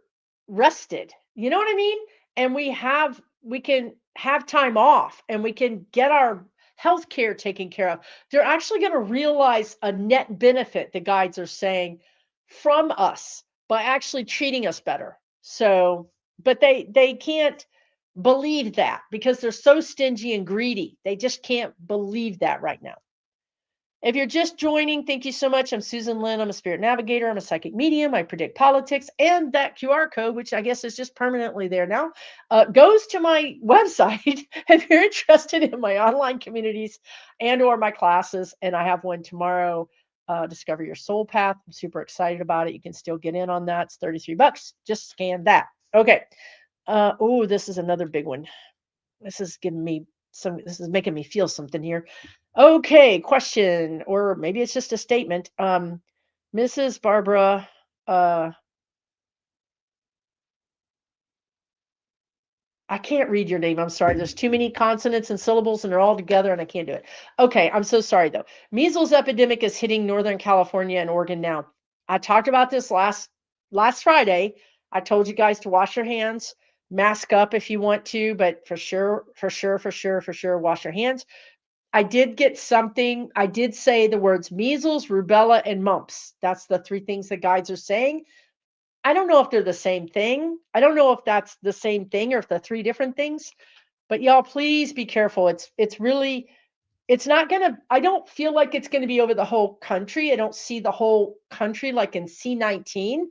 S1: rested. You know what I mean? And we can have time off and we can get our health care taken care of. They're actually going to realize a net benefit, the guides are saying, from us by actually treating us better. So, but they can't believe that because they're so stingy and greedy. They just can't believe that right now. If you're just joining, thank you so much. I'm Susan Lynn. I'm a spirit navigator. I'm a psychic medium. I predict politics. And that QR code, which I guess is just permanently there now, goes to my website if you're interested in my online communities and or my classes. And I have one tomorrow, Discover Your Soul Path. I'm super excited about it. You can still get in on that. It's $33. Just scan that. Okay. Oh, this is another big one. This is making me feel something here. Okay, question, or maybe it's just a statement. Mrs. Barbara, I can't read your name. I'm sorry. There's too many consonants and syllables and they're all together and I can't do it. Okay, I'm so sorry though. Measles epidemic is hitting Northern California and Oregon now. I talked about this last Friday. I told you guys to wash your hands, mask up if you want to, but for sure, wash your hands. I did get something. I did say the words measles, rubella, and mumps. That's the 3 things the guides are saying. I don't know if they're the same thing. I don't know if that's the same thing or if they're 3 different things. But y'all, please be careful. It's not gonna. I don't feel like it's gonna be over the whole country. I don't see the whole country like in C19,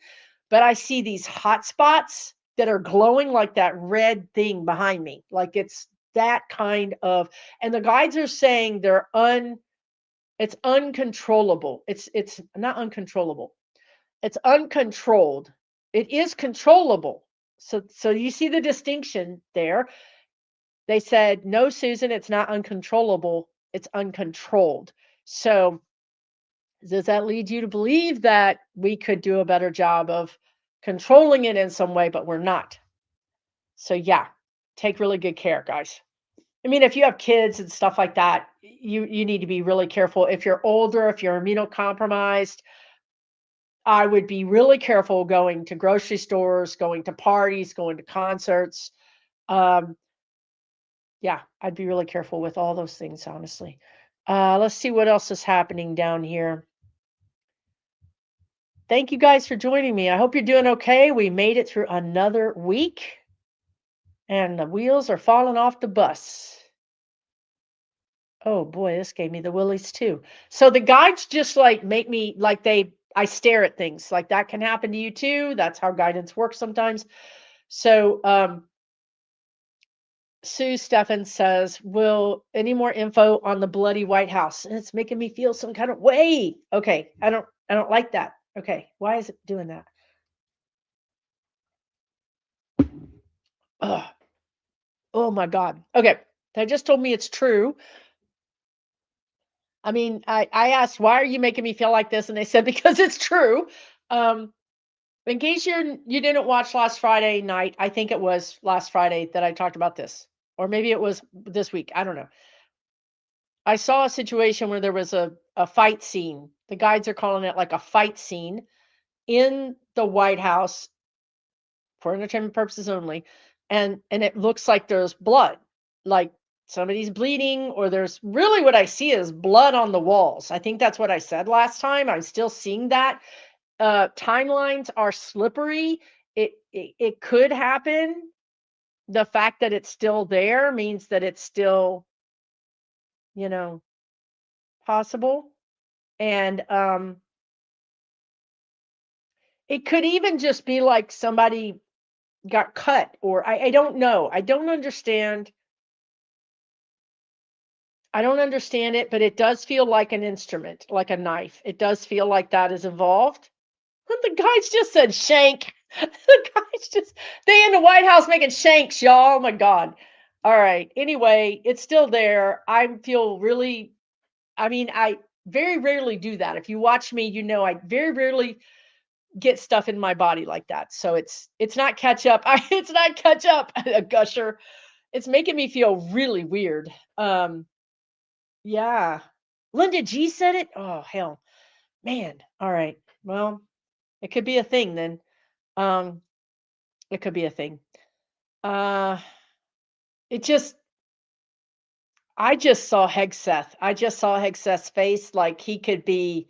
S1: but I see these hot spots that are glowing like that red thing behind me. Like it's that kind of, and the guides are saying it's uncontrollable. It's not uncontrollable. It's uncontrolled. It is controllable. So you see the distinction there. They said, "No, Susan, it's not uncontrollable. It's uncontrolled." So does that lead you to believe that we could do a better job of controlling it in some way, but we're not? So yeah, take really good care, guys. I mean, if you have kids and stuff like that, you need to be really careful. If you're older, if you're immunocompromised, I would be really careful going to grocery stores, going to parties, going to concerts. Um, yeah, I'd be really careful with all those things, honestly. Let's see what else is happening down here. Thank you guys for joining me. I hope you're doing okay. We made it through another week and the wheels are falling off the bus. Oh boy, this gave me the willies too. So the guides just like make me like I stare at things. Like that can happen to you too. That's how guidance works sometimes. So Sue Stephan says, "Will any more info on the bloody White House?" And it's making me feel some kind of way. Okay, I don't like that. Okay, why is it doing that? Oh, oh my God. Okay, they just told me it's true. I mean, I asked, "Why are you making me feel like this?" And they said, "Because it's true." Um, in case you didn't watch last Friday night, I think it was last Friday that I talked about this, or maybe it was this week. I don't know. I saw a situation where there was a fight scene. The guides are calling it like a fight scene in the White House for entertainment purposes only, and it looks like there's blood, like somebody's bleeding, or there's really what I see is blood on the walls. I think that's what I said last time. I'm still seeing that. Timelines are slippery. It could happen. The fact that it's still there means that it's still, you know, possible. And it could even just be like somebody got cut, or I don't know. I don't understand. I don't understand it, but it does feel like an instrument, like a knife. It does feel like that is involved. But the guys just said shank. The guys just, they in the White House making shanks, y'all. Oh my God. All right. Anyway, it's still there. I feel really, I mean, I very rarely do that. If you watch me, you know I very rarely get stuff in my body like that. So it's not catch up. It's not catch up, a gusher. It's making me feel really weird. Yeah. Linda G said it? Oh, hell. Man. All right. Well, it could be a thing then. Um, it could be a thing. Uh, it just, I just saw Hegseth. I just saw Hegseth's face like he could be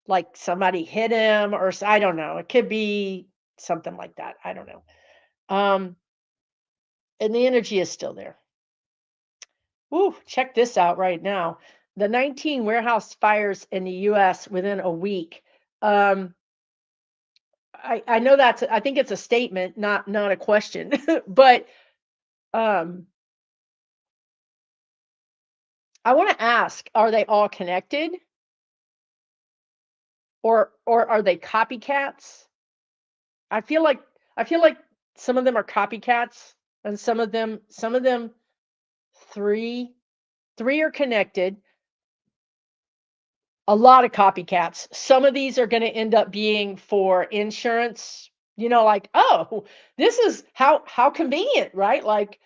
S1: like somebody hit him or I don't know. It could be something like that. I don't know. Um, and the energy is still there. Ooh, check this out right now. The 19 warehouse fires in the US within a week. Um, I know I think it's a statement, not a question. But um I want to ask, are they all connected or are they copycats? I feel like I feel like some of them are copycats and some of them three three are connected. A lot of copycats. Some of these are going to end up being for insurance, like, oh, this is how convenient, right? Like,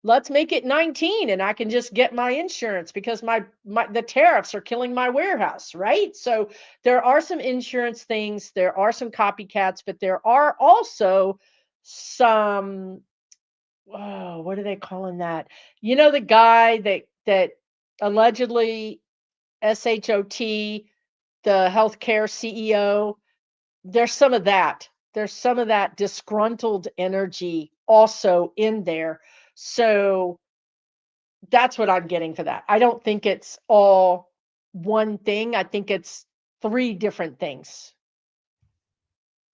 S1: let's make it 19 and I can just get my insurance because my the tariffs are killing my warehouse, right? So there are some insurance things, there are some copycats, but there are also some, oh, what are they calling that? The guy that allegedly SHOT the healthcare CEO, there's some of that. There's some of that disgruntled energy also in there. So that's what I'm getting for that. I don't think it's all one thing. I think it's three different things.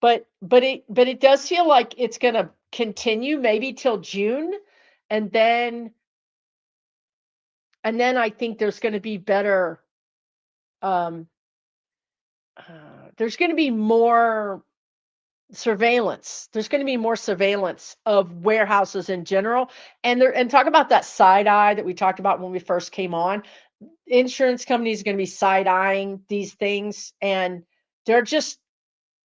S1: But it does feel like it's going to continue maybe till June, and then I think there's going to be better. Um, there's going to be more surveillance. There's going to be more surveillance of warehouses in general, and talk about that side eye that we talked about when we first came on. Insurance companies are going to be side eyeing these things, and they're just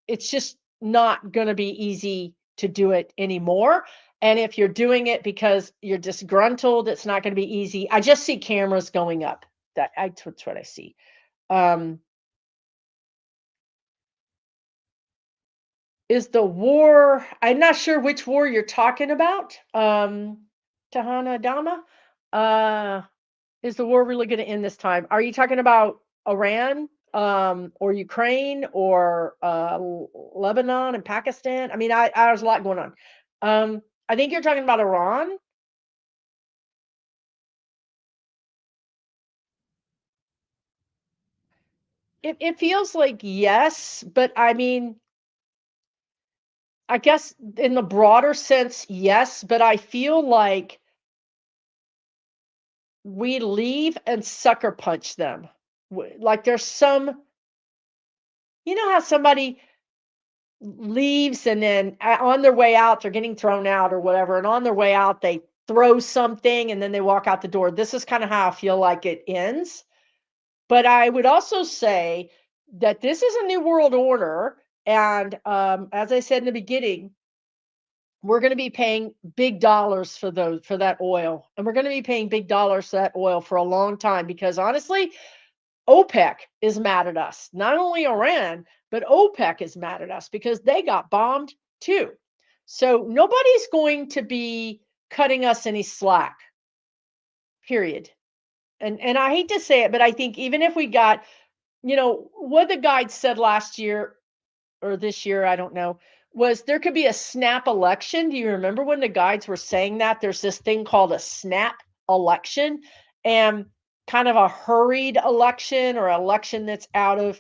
S1: it's just not going to be easy to do it anymore. And if you're doing it because you're disgruntled, it's not going to be easy. I just see cameras going up. That's what I see. Is the war? I'm not sure which war you're talking about. Tahana Dama. Is the war really going to end this time? Are you talking about Iran, or Ukraine, or Lebanon and Pakistan? I mean, there's a lot going on. I think you're talking about Iran. It feels like yes, but I mean, I guess in the broader sense, yes, but I feel like we leave and sucker punch them. Like there's some, you know how somebody leaves and then on their way out, they're getting thrown out or whatever. And on their way out, they throw something and then they walk out the door. This is kind of how I feel like it ends. But I would also say that this is a new world order. And as I said in the beginning, we're going to be paying big dollars for that oil. And we're going to be paying big dollars for that oil for a long time, because honestly, OPEC is mad at us. Not only Iran, but OPEC is mad at us because they got bombed too. So nobody's going to be cutting us any slack, period. And I hate to say it, but I think even if we got, what the guide said last year or this year, I don't know, was there could be a snap election. Do you remember when the guides were saying that? There's this thing called a snap election, and kind of a hurried election, or election that's out of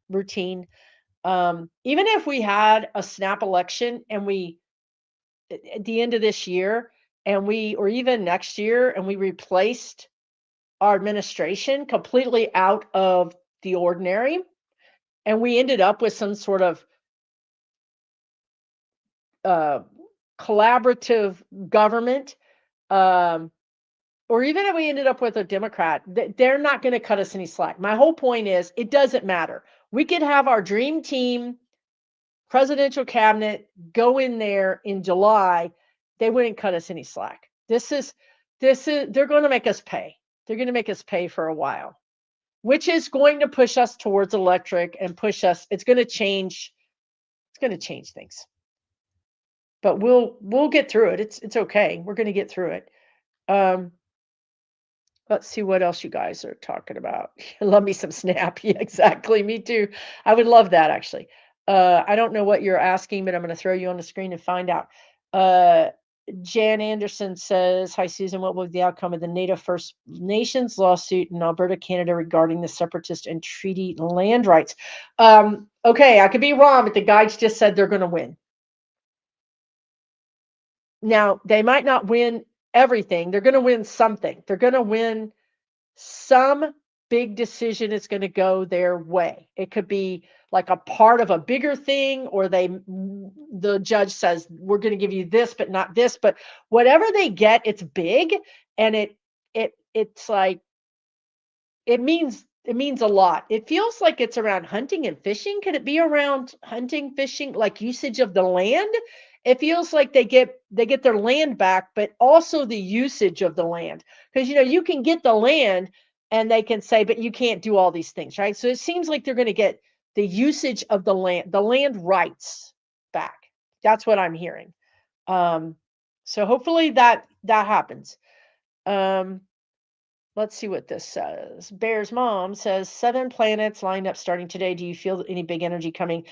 S1: routine. Even if we had a snap election and we, at the end of this year, or even next year, and we replaced our administration completely out of the ordinary, and we ended up with some sort of collaborative government, or even if we ended up with a Democrat, they're not going to cut us any slack. My whole point is, it doesn't matter. We could have our dream team presidential cabinet go in there in July. They wouldn't cut us any slack. They're going to make us pay. They're going to make us pay for a while, which is going to push us towards electric and push us. It's going to change things. But we'll get through it. It's okay. We're going to get through it. Let's see what else you guys are talking about. Love me some Snap. Yeah, exactly. Me too. I would love that, actually. I don't know what you're asking, but I'm going to throw you on the screen and find out. Jan Anderson says, hi, Susan. What will be the outcome of the Native First Nations lawsuit in Alberta, Canada regarding the separatist and treaty land rights? Okay, I could be wrong, but the guides just said they're going to win. Now, they might not win everything. They're going to win something. They're going to win some big decision. Is going to go their way. It could be like a part of a bigger thing, or the judge says, we're going to give you this, but not this. But whatever they get, it's big, and it's like, it means a lot. It feels like it's around hunting and fishing. Could it be around hunting, fishing, like usage of the land? It feels like they get their land back, but also the usage of the land. Because you can get the land and they can say, but you can't do all these things, right? So it seems like they're going to get the usage of the land rights back. That's what I'm hearing. So hopefully that happens. Let's see what this says. Bear's mom says 7 planets lined up starting today. Do you feel any big energy coming?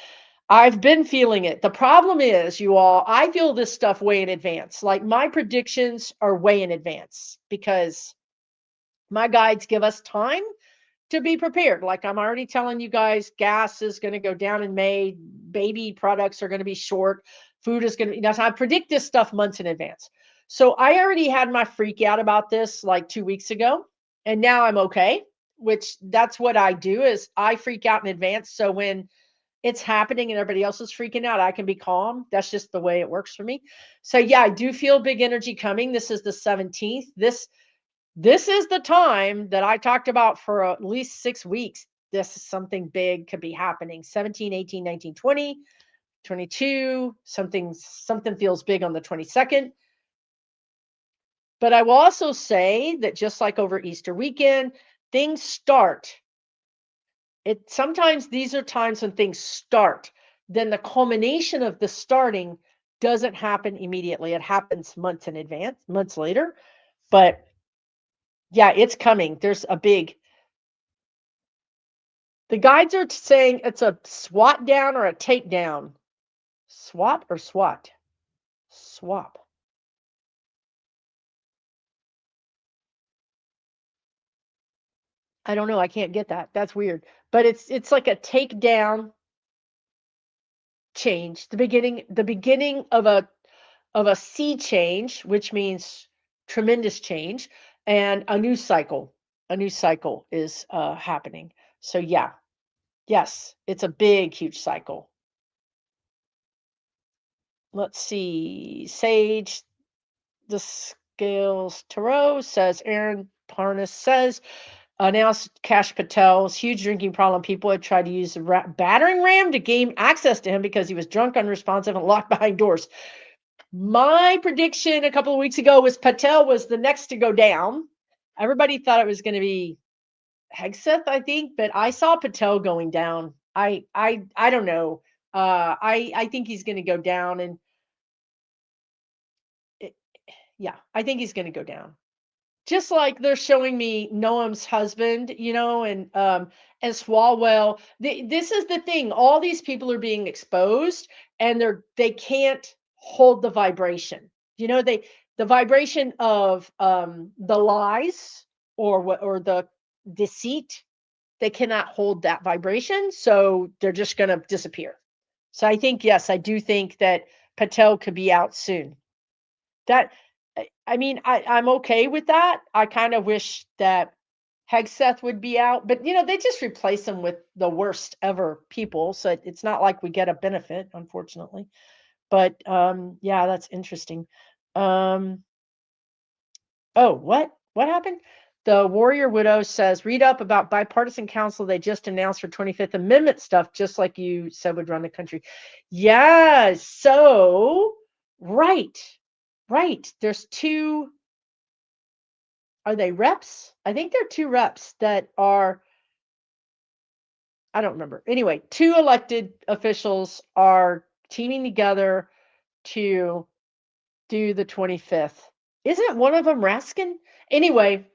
S1: I've been feeling it. The problem is, you all, I feel this stuff way in advance. Like, my predictions are way in advance because my guides give us time to be prepared. Like, I'm already telling you guys, gas is going to go down in May. Baby products are going to be short. Food is going to, I predict this stuff months in advance. So I already had my freak out about this like 2 weeks ago, and now I'm okay, which that's what I do is I freak out in advance. So when it's happening and everybody else is freaking out, I can be calm. That's just the way it works for me. So yeah, I do feel big energy coming. This is the 17th. This is the time that I talked about for at least 6 weeks. This is something big could be happening. 17, 18, 19, 20, 22, something feels big on the 22nd. But I will also say that just like over Easter weekend, things start. Sometimes these are times when things start. Then the culmination of the starting doesn't happen immediately. It happens months in advance, months later. But yeah, it's coming. There's a big. The guides are saying it's a swat down or a takedown. SWAT or SWAT? Swap. I don't know. I can't get that. That's weird. But it's like a takedown change. The beginning of a sea change, which means tremendous change, and a new cycle. A new cycle is happening. So yeah, yes, it's a big, huge cycle. Let's see. Sage, the Scales Tarot says, Aaron Parnas says, announced Cash Patel's huge drinking problem. People had tried to use a battering ram to gain access to him because he was drunk, unresponsive, and locked behind doors. My prediction a couple of weeks ago was Patel was the next to go down. Everybody thought it was going to be Hegseth, I think, but I saw Patel going down. I don't know. I think he's going to go down, and it, yeah, I think he's going to go down. Just like they're showing me Noam's husband, and Swalwell. This is the thing. All these people are being exposed, and they can't hold the vibration. The vibration of the lies or the deceit. They cannot hold that vibration, so they're just going to disappear. So I think yes, I do think that Patel could be out soon. That I mean, I'm okay with that. I kind of wish that Hegseth would be out, but they just replace him with the worst ever people, so it's not like we get a benefit, unfortunately. But yeah, that's interesting. Um, oh, what happened? The Warrior Widow says, read up about bipartisan council they just announced for 25th Amendment stuff, just like you said would run the country. Yeah, so right. Right. There's two. Are they reps? I think they're two reps that are, I don't remember. Anyway, two elected officials are teaming together to do the 25th. Isn't one of them Raskin? Anyway,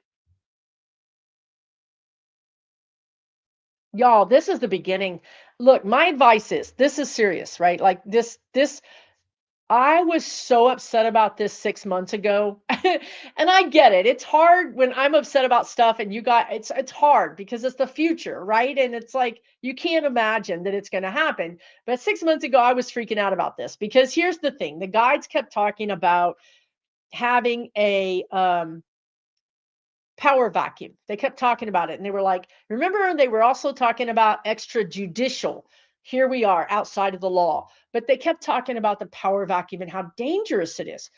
S1: y'all, this is the beginning. Look, my advice is this is serious, right? Like this I was so upset about this 6 months ago. And I get it. It's hard when I'm upset about stuff and it's hard because it's the future, right? And it's like you can't imagine that it's going to happen. But 6 months ago I was freaking out about this because here's the thing. The guides kept talking about having a power vacuum. They kept talking about it and they were like, remember they were also talking about extrajudicial. Here we are outside of the law, but they kept talking about the power vacuum and how dangerous it is.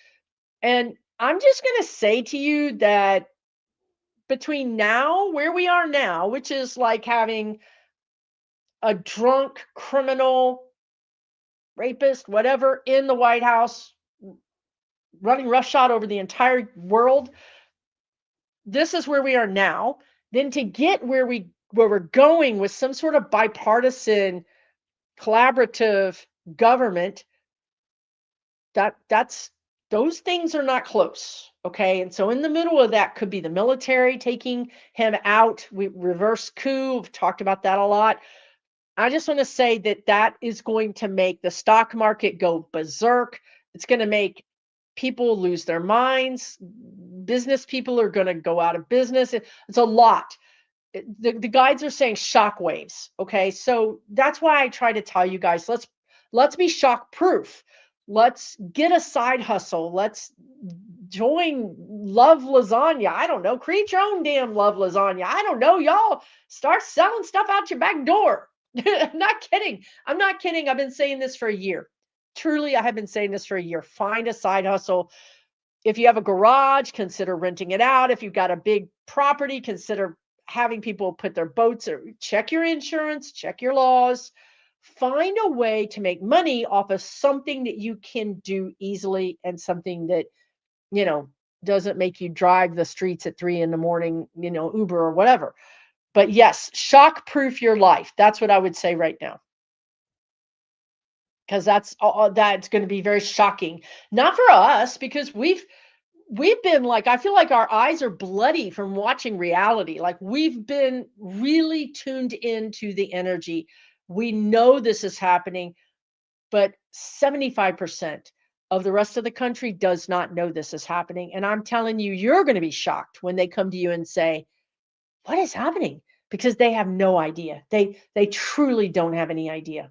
S1: And I'm just going to say to you that between now, where we are now, which is like having a drunk criminal, rapist, whatever, in the White House, running roughshod over the entire world, this is where we are now. Then to get where we're going with some sort of bipartisan collaborative government, that's those things are not close. Okay. And so in the middle of that could be the military taking him out. We reverse coup. We've talked about that a lot. I just want to say that is going to make the stock market go berserk. It's going to make people lose their minds. Business people are going to go out of business. It's a lot. The guides are saying shock waves. Okay. So that's why I try to tell you guys, let's be shock proof. Let's get a side hustle. Let's join Love Lasagna. I don't know. Create your own damn Love Lasagna. I don't know. Y'all start selling stuff out your back door. I'm not kidding. I'm not kidding. I've been saying this for a year. Truly, I have been saying this for a year. Find a side hustle. If you have a garage, consider renting it out. If you've got a big property, consider having people put their boats or check your insurance, check your laws. Find a way to make money off of something that you can do easily and something that, you know, doesn't make you drive the streets at 3 in the morning, Uber or whatever. But yes, shock proof your life. That's what I would say right now. Because that's going to be very shocking. Not for us, because we've been like, I feel like our eyes are bloody from watching reality. Like we've been really tuned into the energy. We know this is happening, but 75% of the rest of the country does not know this is happening. And I'm telling you, you're going to be shocked when they come to you and say, "What is happening?" Because they have no idea. They truly don't have any idea.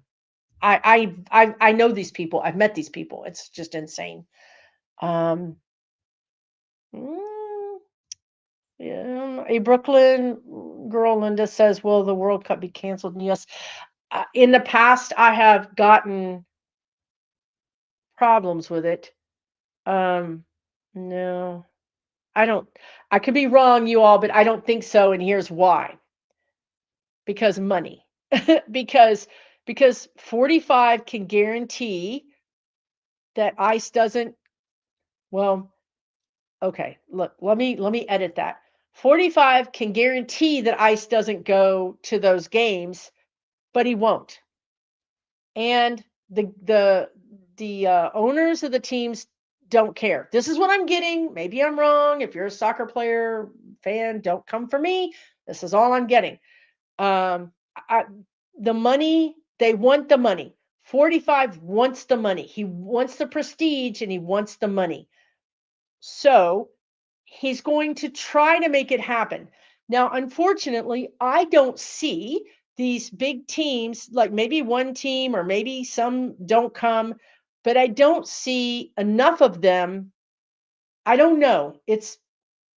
S1: I know these people. I've met these people. It's just insane. Um, mm, Yeah, a Brooklyn girl, Linda says, "Will the World Cup be canceled?" And yes, in the past, I have gotten problems with it. No, I don't. I could be wrong, you all, but I don't think so. And here's why: because money. because because 45 can guarantee that ICE doesn't. Well, okay. Look, let me edit that. 45 can guarantee that ICE doesn't go to those games, but he won't. And the owners of the teams don't care. This is what I'm getting. Maybe I'm wrong. If you're a soccer player fan, don't come for me. This is all I'm getting. Um, I, the money, they want the money. 45 wants the money. He wants the prestige and he wants the money. So he's going to try to make it happen. Now, unfortunately, I don't see these big teams, like maybe one team or maybe some don't come, but I don't see enough of them. I don't know. It's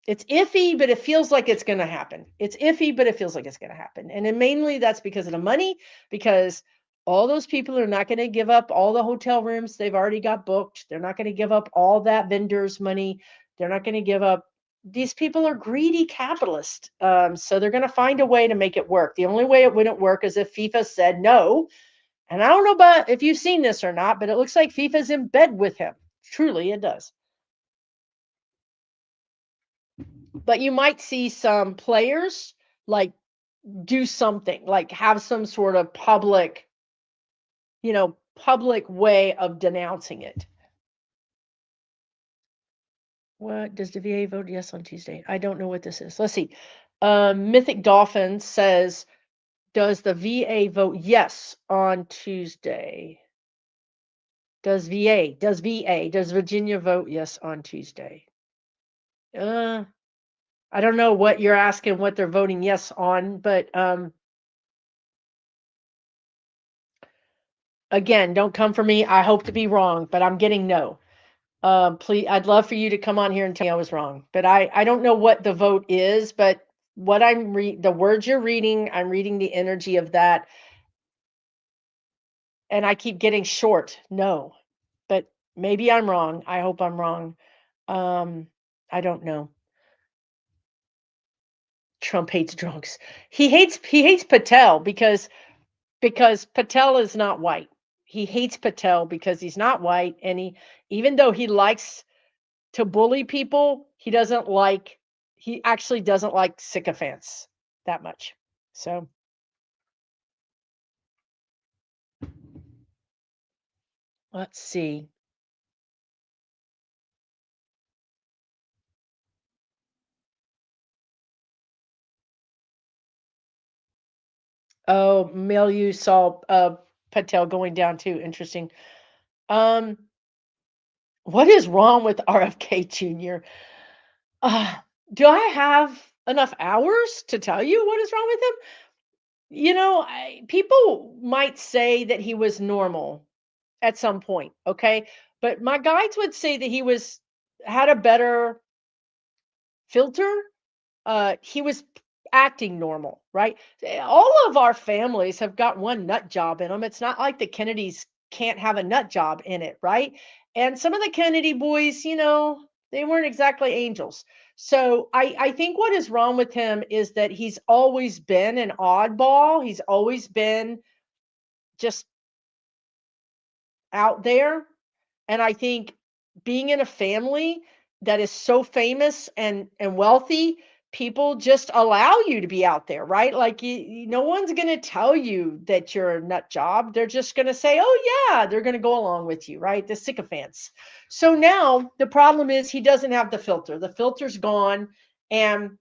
S1: iffy, but it feels like it's going to happen. It's iffy, but it feels like it's going to happen. And then mainly that's because of the money, because all those people are not going to give up all the hotel rooms they've already got booked. They're not going to give up all that vendors' money. They're not going to give up. These people are greedy capitalists. So they're going to find a way to make it work. The only way it wouldn't work is if FIFA said no. And I don't know about if you've seen this or not, but it looks like FIFA's in bed with him. Truly, it does. But you might see some players like do something, like have some sort of public way of denouncing it. What does the VA vote yes on Tuesday? I don't know what this is. Let's see. Mythic Dolphin says, does the VA vote yes on Tuesday? Does Virginia vote yes on Tuesday? I don't know what you're asking, what they're voting yes on, but again, don't come for me. I hope to be wrong, but I'm getting no. Please, I'd love for you to come on here and tell me I was wrong. But I don't know what the vote is, but what the words you're reading, I'm reading the energy of that. And I keep getting short. No. But maybe I'm wrong. I hope I'm wrong. I don't know. Trump hates drunks. He hates Patel because Patel is not white. He hates Patel because he's not white, and even though he likes to bully people, he actually doesn't like sycophants that much. So let's see. Oh, Milieu saw Patel going down too. Interesting. Um, what is wrong with RFK Jr.? Do I have enough hours to tell you what is wrong with him? People might say that he was normal at some point, okay? But my guides would say that he had a better filter. He was acting normal, right? All of our families have got one nut job in them. It's not like the Kennedys can't have a nut job in it, right? And some of the Kennedy boys, they weren't exactly angels. So I think what is wrong with him is that he's always been an oddball. He's always been just out there. And I think being in a family that is so famous and wealthy, people just allow you to be out there, right? Like no one's going to tell you that you're a nut job. They're just going to say, "Oh yeah," they're going to go along with you, right? The sycophants. So now the problem is he doesn't have the filter. The filter's gone, and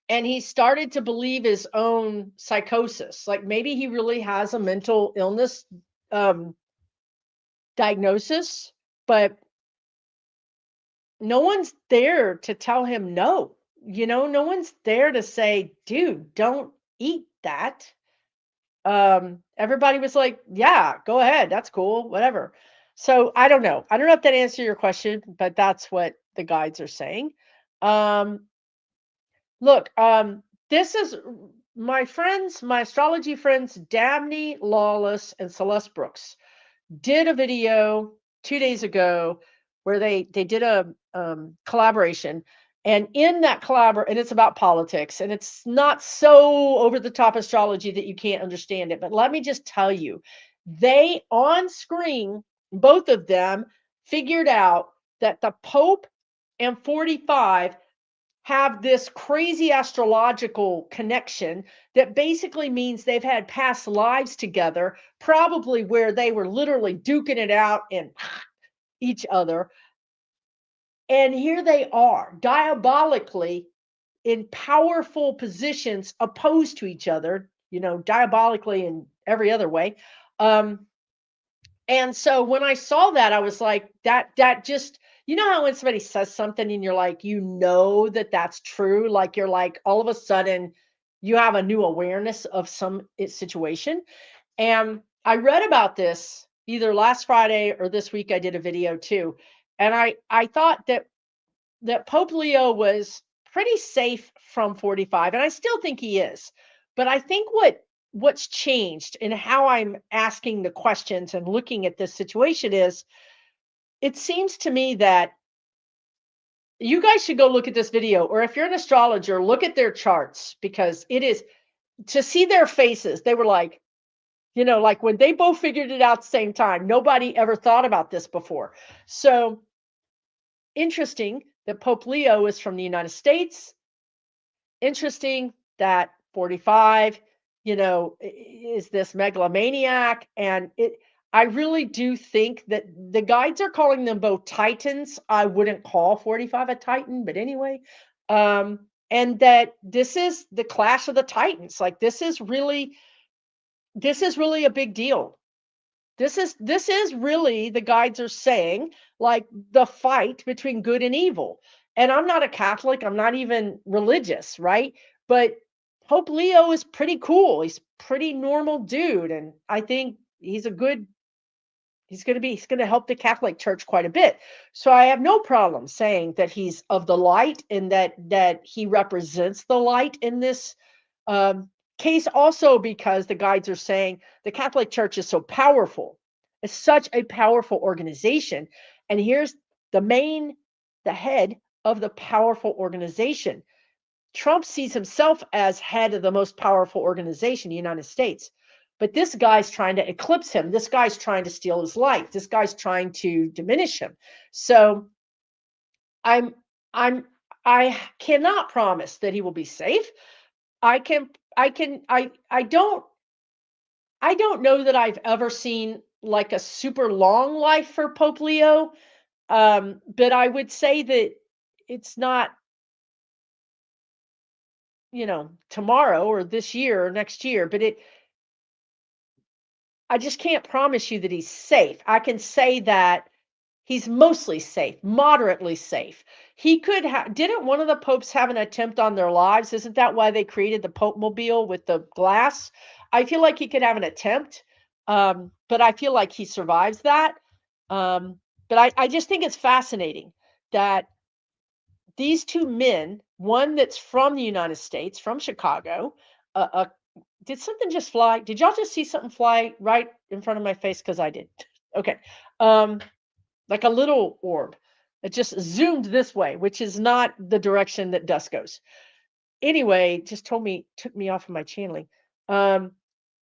S1: he started to believe his own psychosis. Like maybe he really has a mental illness um, diagnosis, but no one's there to tell him no. No one's there to say, "Dude, don't eat that." Everybody was like, "Yeah, go ahead. That's cool. Whatever." So I don't know. I don't know if that answers your question, but that's what the guides are saying. Um, Look, this is my astrology friends, Dabney Lawless and Celeste Brooks did a video 2 days ago where they did a collaboration, and in that and it's about politics, and it's not so over the top astrology that you can't understand it. But let me just tell you, they on screen, both of them figured out that the Pope and 45 have this crazy astrological connection that basically means they've had past lives together, probably where they were literally duking it out and each other. And here they are, diabolically in powerful positions opposed to each other, diabolically in every other way. Um, and so when I saw that, I was like, that just, how when somebody says something and you're like, that that's true, like you're like, all of a sudden you have a new awareness of some situation. And I read about this either last Friday or this week I did a video too. And I thought that Pope Leo was pretty safe from 45, and I still think he is. But I think what's changed in how I'm asking the questions and looking at this situation is, it seems to me that you guys should go look at this video, or if you're an astrologer, look at their charts, because it is to see their faces. They were like, like when they both figured it out at the same time, nobody ever thought about this before. So interesting that Pope Leo is from the United States. Interesting that 45, is this megalomaniac. And I really do think that the guides are calling them both titans. I wouldn't call 45 a titan, but anyway. And that this is the clash of the titans. Like this is really a big deal. This is really, the guides are saying, like the fight between good and evil. And I'm not a Catholic, I'm not even religious, right? But Pope Leo is pretty cool. He's pretty normal dude, and I think he's going to help the Catholic Church quite a bit. So I have no problem saying that he's of the light, and that he represents the light in this um, case, also because the guides are saying the Catholic Church is so powerful. It's such a powerful organization. And here's the head of the powerful organization. Trump sees himself as head of the most powerful organization, the United States. But this guy's trying to eclipse him. This guy's trying to steal his light. This guy's trying to diminish him. So I'm I'm I cannot promise that he will be safe. I don't know that I've ever seen like a super long life for Pope Leo. But I would say that it's not, tomorrow or this year or next year, but I just can't promise you that he's safe. I can say that he's mostly safe, moderately safe. He could have, didn't one of the popes have an attempt on their lives? Isn't that why they created the Pope Mobile with the glass? I feel like he could have an attempt, but I feel like he survives that. Um, But I just think it's fascinating that these two men, one that's from the United States, from Chicago, did something just fly? Did y'all just see something fly right in front of my face? Because I did. Okay. Um, like a little orb. It just zoomed this way, which is not the direction that dust goes. Anyway, just took me off of my channeling. Um,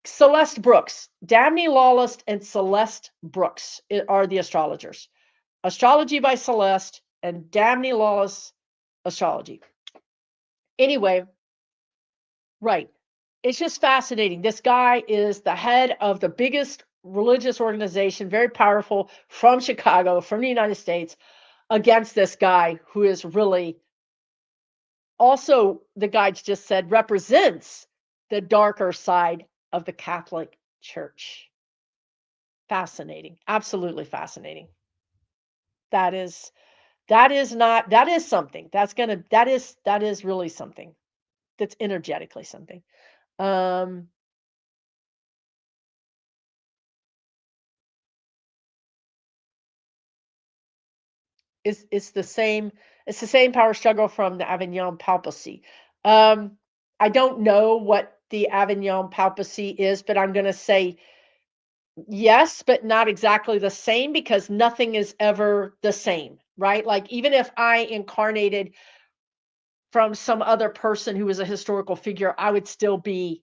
S1: Celeste Brooks, Dabney Lawless and Celeste Brooks are the astrologers. Astrology by Celeste and Dabney Lawless Astrology. Anyway, right. It's just fascinating. This guy is the head of the biggest religious organization, very powerful, from Chicago, from the United States, against this guy who is really also, the guides just said, represents the darker side of the Catholic Church. Fascinating. Absolutely fascinating. That is not, that is something. That is really something. That's energetically something. Um it's the same power struggle from the Avignon papacy. Um, I don't know what the Avignon papacy is, but I'm going to say yes, but not exactly the same because nothing is ever the same, right? Like even if I incarnated from some other person who was a historical figure, I would still be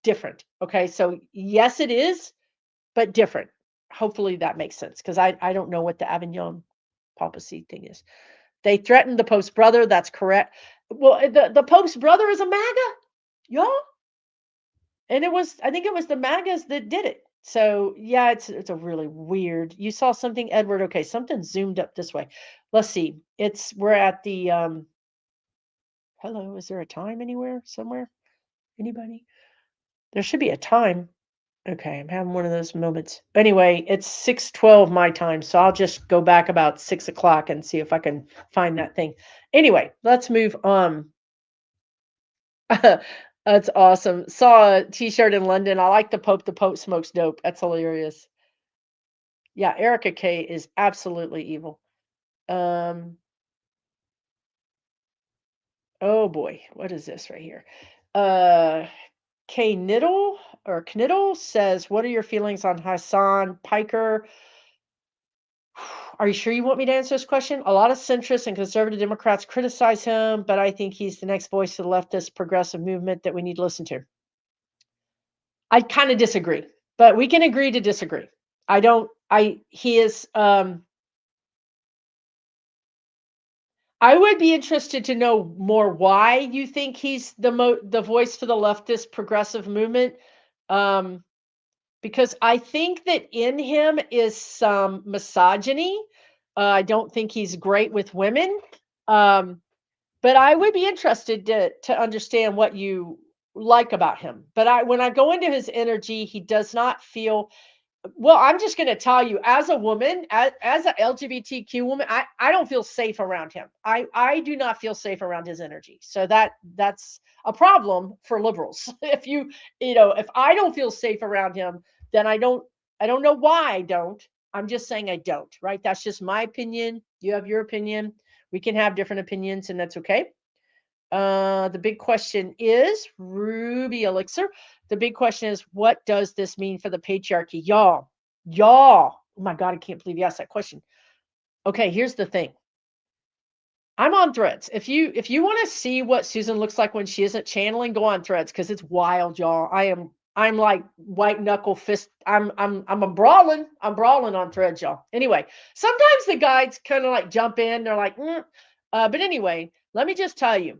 S1: different. Okay, so yes, it is, but different. Hopefully that makes sense because I don't know what the Avignon papacy thing is. They threatened the Pope's brother. That's correct. Well, the Pope's brother is a MAGA, y'all, and I think it was the MAGAs that did it. So yeah, it's a really weird. You saw something, Edward? Okay, something zoomed up this way. Let's see. We're at the hello. Is there a time anywhere somewhere? Anybody? There should be a time. Okay, I'm having one of those moments. Anyway, it's 6:12 my time, so I'll just go back about 6 o'clock and see if I can find that thing. Anyway, let's move on. That's awesome. Saw a T-shirt in London. I like the Pope. The Pope smokes dope. That's hilarious. Yeah, Erica K is absolutely evil. Um, oh boy, what is this right here? Uh, K Kniddle says, "What are your feelings on Hasan Piker? Are you sure you want me to answer this question? A lot of centrists and conservative Democrats criticize him, but I think he's the next voice of the leftist progressive movement that we need to listen to." I kind of disagree, but we can agree to disagree. I don't, I, he is, I would be interested to know more why you think he's the voice for the leftist progressive movement. Um, because I think that in him is some misogyny. I don't think he's great with women. Um, but I would be interested to understand what you like about him. But when I go into his energy, he does not feel well. I'm just going to tell you, as a woman, as an LGBTQ woman, I don't feel safe around him. I do not feel safe around his energy. So that's a problem for liberals. If if I don't feel safe around him, then I don't know why I don't. I'm just saying I don't, right? That's just my opinion. You have your opinion. We can have different opinions, and that's okay. The big question is Ruby Elixir. The big question is, what does this mean for the patriarchy? Y'all. Oh my God, I can't believe you asked that question. Okay, here's the thing. I'm on Threads. If you want to see what Susan looks like when she isn't channeling, go on Threads because it's wild, y'all. I'm like white knuckle fist. I'm a brawling. I'm brawling on Threads, y'all. Anyway, sometimes the guides kind of like jump in. They're like, but anyway, let me just tell you,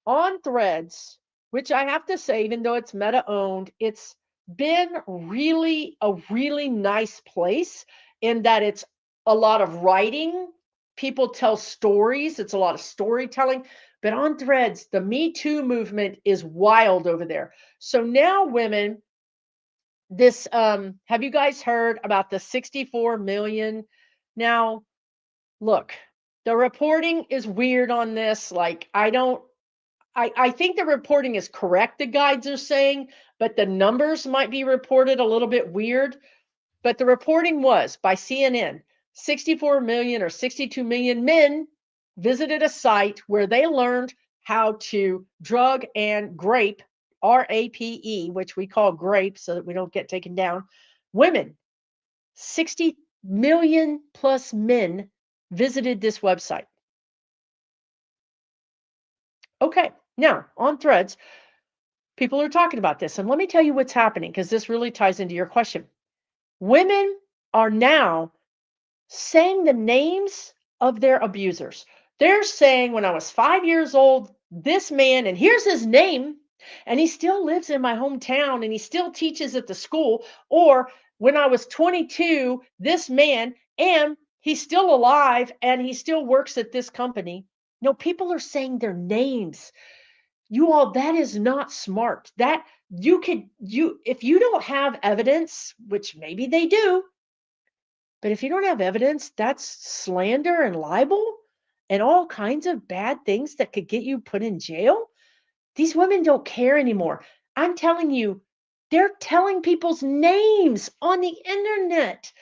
S1: on Threads, which I have to say, even though it's Meta owned, it's been really a really nice place in that it's a lot of writing. People tell stories. It's a lot of storytelling. But on Threads, the Me Too movement is wild over there. So now women, this have you guys heard about the 64 million? Now, look, the reporting is weird on this. Like I think the reporting is correct, the guides are saying, but the numbers might be reported a little bit weird. But the reporting was by CNN 64 million or 62 million men visited a site where they learned how to drug and grape, RAPE, which we call grape so that we don't get taken down, women. 60 million plus men visited this website. Okay, now on Threads, people are talking about this. And let me tell you what's happening because this really ties into your question. Women are now saying the names of their abusers. They're saying, when I was 5 years old, this man, and here's his name, and he still lives in my hometown and he still teaches at the school. Or when I was 22, this man, and he's still alive and he still works at this company. No, people are saying their names. You all, that is not smart. That if you don't have evidence, which maybe they do, but if you don't have evidence, that's slander and libel and all kinds of bad things that could get you put in jail. These women don't care anymore. I'm telling you, they're telling people's names on the internet.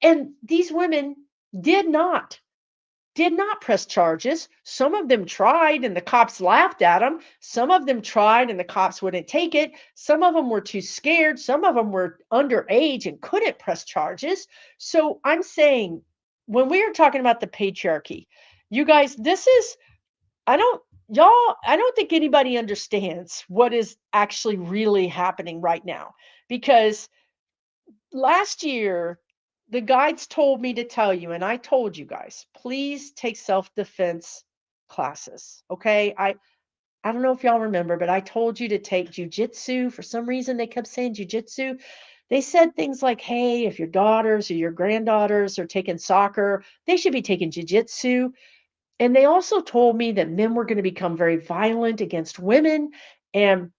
S1: And these women did not press charges. Some of them tried and the cops laughed at them. Some of them tried and the cops wouldn't take it. Some of them were too scared. Some of them were underage and couldn't press charges. So I'm saying, when we are talking about the patriarchy, you guys, I don't think anybody understands what is actually really happening right now. Because last year, the guides told me to tell you, and I told you guys, please take self-defense classes. Okay. I don't know if y'all remember, but I told you to take jujitsu. For some reason, they kept saying jujitsu. They said things like, hey, if your daughters or your granddaughters are taking soccer, they should be taking jujitsu. And they also told me that men were going to become very violent against women. And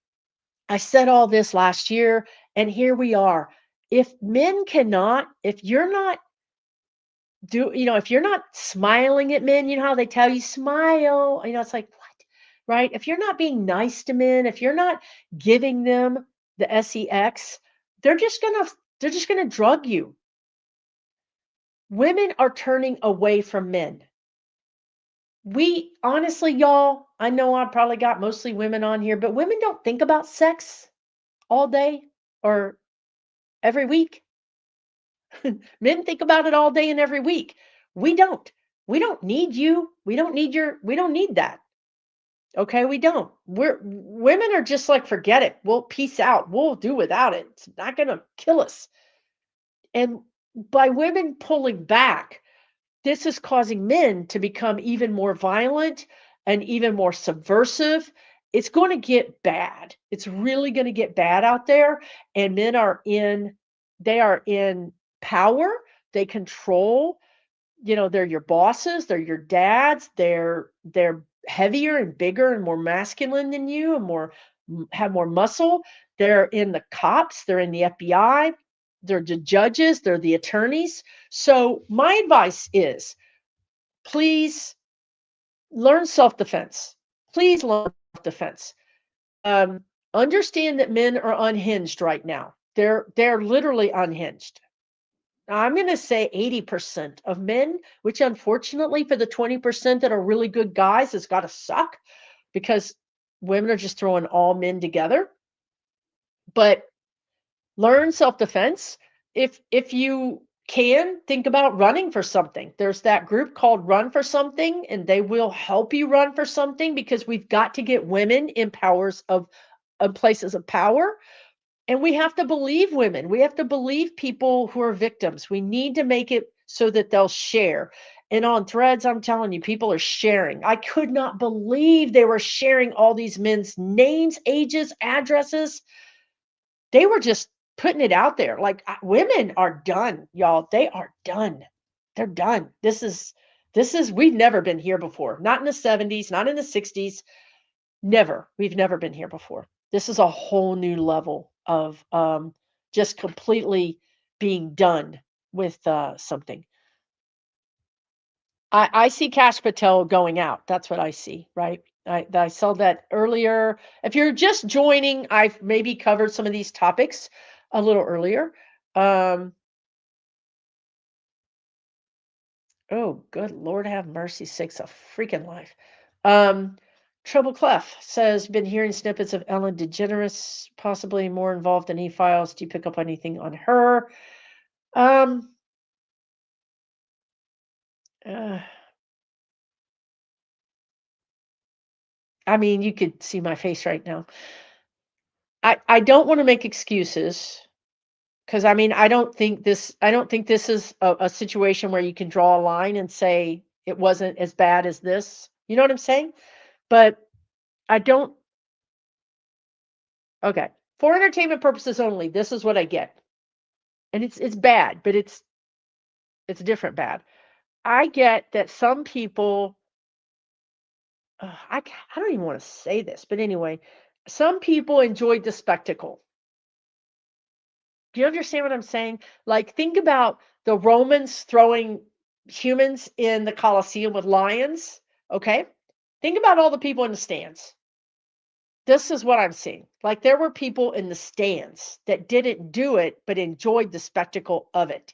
S1: I said all this last year, and here we are. If men cannot, if you're not if you're not smiling at men, you know how they tell you smile, it's like, what? Right? If you're not being nice to men, if you're not giving them the sex, they're just gonna drug you. Women are turning away from men. We honestly, y'all, I know I probably got mostly women on here, but women don't think about sex all day or every week. Men think about it all day and every week. We don't. We don't need you. We don't need that. Okay, we don't. Women are just like, forget it. We'll peace out. We'll do without it. It's not going to kill us. And by women pulling back, this is causing men to become even more violent and even more subversive. It's going to get bad. It's really going to get bad out there. And men they are in power. They control, they're your bosses, they're your dads, they're heavier and bigger and more masculine than you and have more muscle. They're in the cops, they're in the FBI, they're the judges, they're the attorneys. So my advice is, please learn self-defense. Please learn self-defense. Understand that men are unhinged right now. They're literally unhinged. I'm going to say 80% of men, which unfortunately for the 20% that are really good guys has got to suck, because women are just throwing all men together. But learn self-defense. If you can, think about running for something. There's that group called Run for Something, and they will help you run for something, because we've got to get women in places of power. And we have to believe women. We have to believe people who are victims. We need to make it so that they'll share. And on Threads, I'm telling you, people are sharing. I could not believe they were sharing all these men's names, ages, addresses. They were just putting it out there. Like, women are done, y'all. They are done. They're done. We've never been here before. Not in the 70s, not in the 60s. Never. We've never been here before. This is a whole new level of just completely being done with something. I see Cash Patel going out. That's what I see, right? I saw that earlier. If you're just joining, I've maybe covered some of these topics a little earlier. Oh, good Lord, have mercy, sakes of freaking life. Um, Trouble Clef says, been hearing snippets of Ellen DeGeneres, possibly more involved in e-files. Do you pick up anything on her? Um, uh, I mean, you could see my face right now. I don't want to make excuses because I mean, I don't think this is a situation where you can draw a line and say it wasn't as bad as this. You know what I'm saying? But I don't. Okay. For entertainment purposes only, this is what I get. And it's bad, but it's different bad. I get that some people I don't even want to say this, but anyway, some people enjoyed the spectacle. Do you understand what I'm saying? Like think about the Romans throwing humans in the Colosseum with lions, okay? Think about all the people in the stands. This is what I'm seeing. Like there were people in the stands that didn't do it but enjoyed the spectacle of it.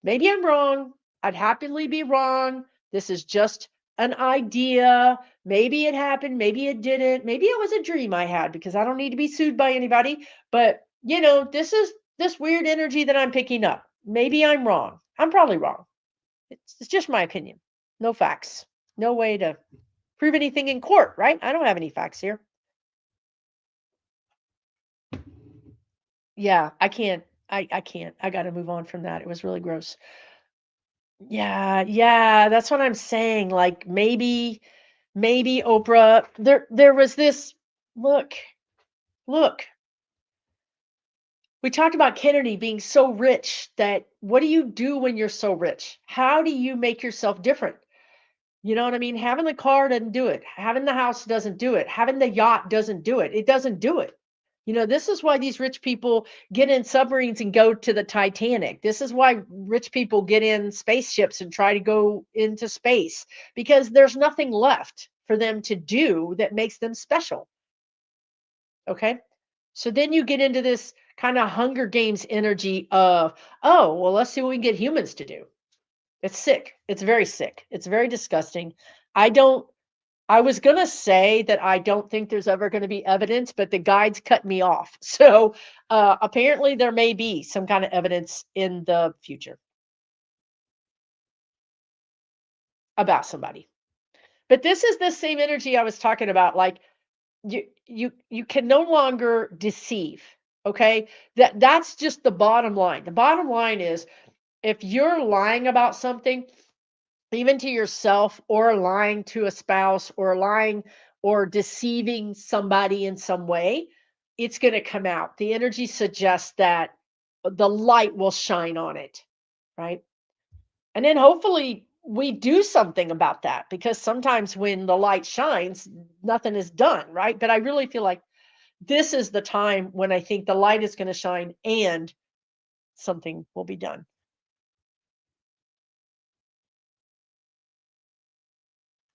S1: Maybe I'm wrong. I'd happily be wrong. This is just an idea. Maybe it happened. Maybe it didn't. Maybe it was a dream I had because I don't need to be sued by anybody. But, this is this weird energy that I'm picking up. Maybe I'm wrong. I'm probably wrong. It's just my opinion. No facts. No way to prove anything in court, right? I don't have any facts here. Yeah, I can't. I can't. I got to move on from that. It was really gross. Yeah, yeah, that's what I'm saying. Like maybe Oprah there was this look, look. We talked about Kennedy being so rich that what do you do when you're so rich? How do you make yourself different? You know what I mean? Having the car doesn't do it. Having the house doesn't do it. Having the yacht doesn't do it. It doesn't do it. This is why these rich people get in submarines and go to the Titanic. This is why rich people get in spaceships and try to go into space because there's nothing left for them to do that makes them special. Okay. So then you get into this kind of Hunger Games energy of, oh, well, let's see what we can get humans to do. It's sick. It's very sick. It's very disgusting. I don't I was gonna say that I don't think there's ever gonna be evidence, but the guides cut me off. So apparently there may be some kind of evidence in the future about somebody. But this is the same energy I was talking about. Like you can no longer deceive. Okay. That's just the bottom line. The bottom line is if you're lying about something, even to yourself or lying to a spouse or lying or deceiving somebody in some way, it's going to come out. The energy suggests that the light will shine on it, right? And then hopefully we do something about that because sometimes when the light shines, nothing is done, right? But I really feel like this is the time when I think the light is going to shine and something will be done.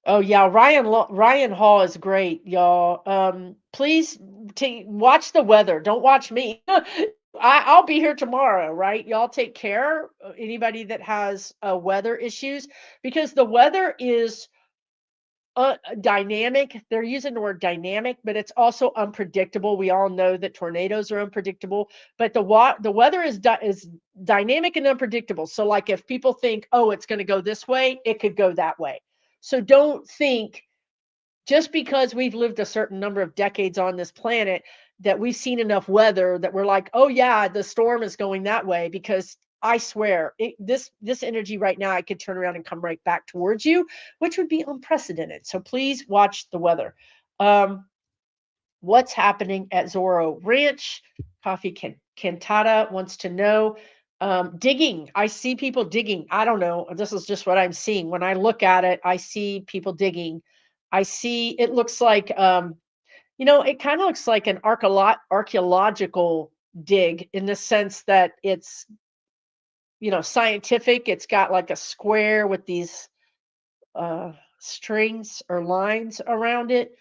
S1: Oh yeah, Ryan Hall is great, y'all. Please watch the weather. Don't watch me. I'll be here tomorrow, right? Y'all take care. Anybody that has weather issues, because the weather is dynamic. They're using the word dynamic, but it's also unpredictable. We all know that tornadoes are unpredictable, but the weather is dynamic and unpredictable. So like if people think, "Oh, it's going to go this way," it could go that way. So don't think just because we've lived a certain number of decades on this planet that we've seen enough weather that we're like, "Oh yeah, the storm is going that way," because I swear, this energy right now, I could turn around and come right back towards you, which would be unprecedented. So please watch the weather. Um, what's happening at Zorro Ranch? Cantata wants to know. Digging. I see people digging. I don't know. This is just what I'm seeing. When I look at it, I see people digging. I see it looks like it kind of looks like an archaeological dig in the sense that it's scientific. It's got like a square with these strings or lines around it.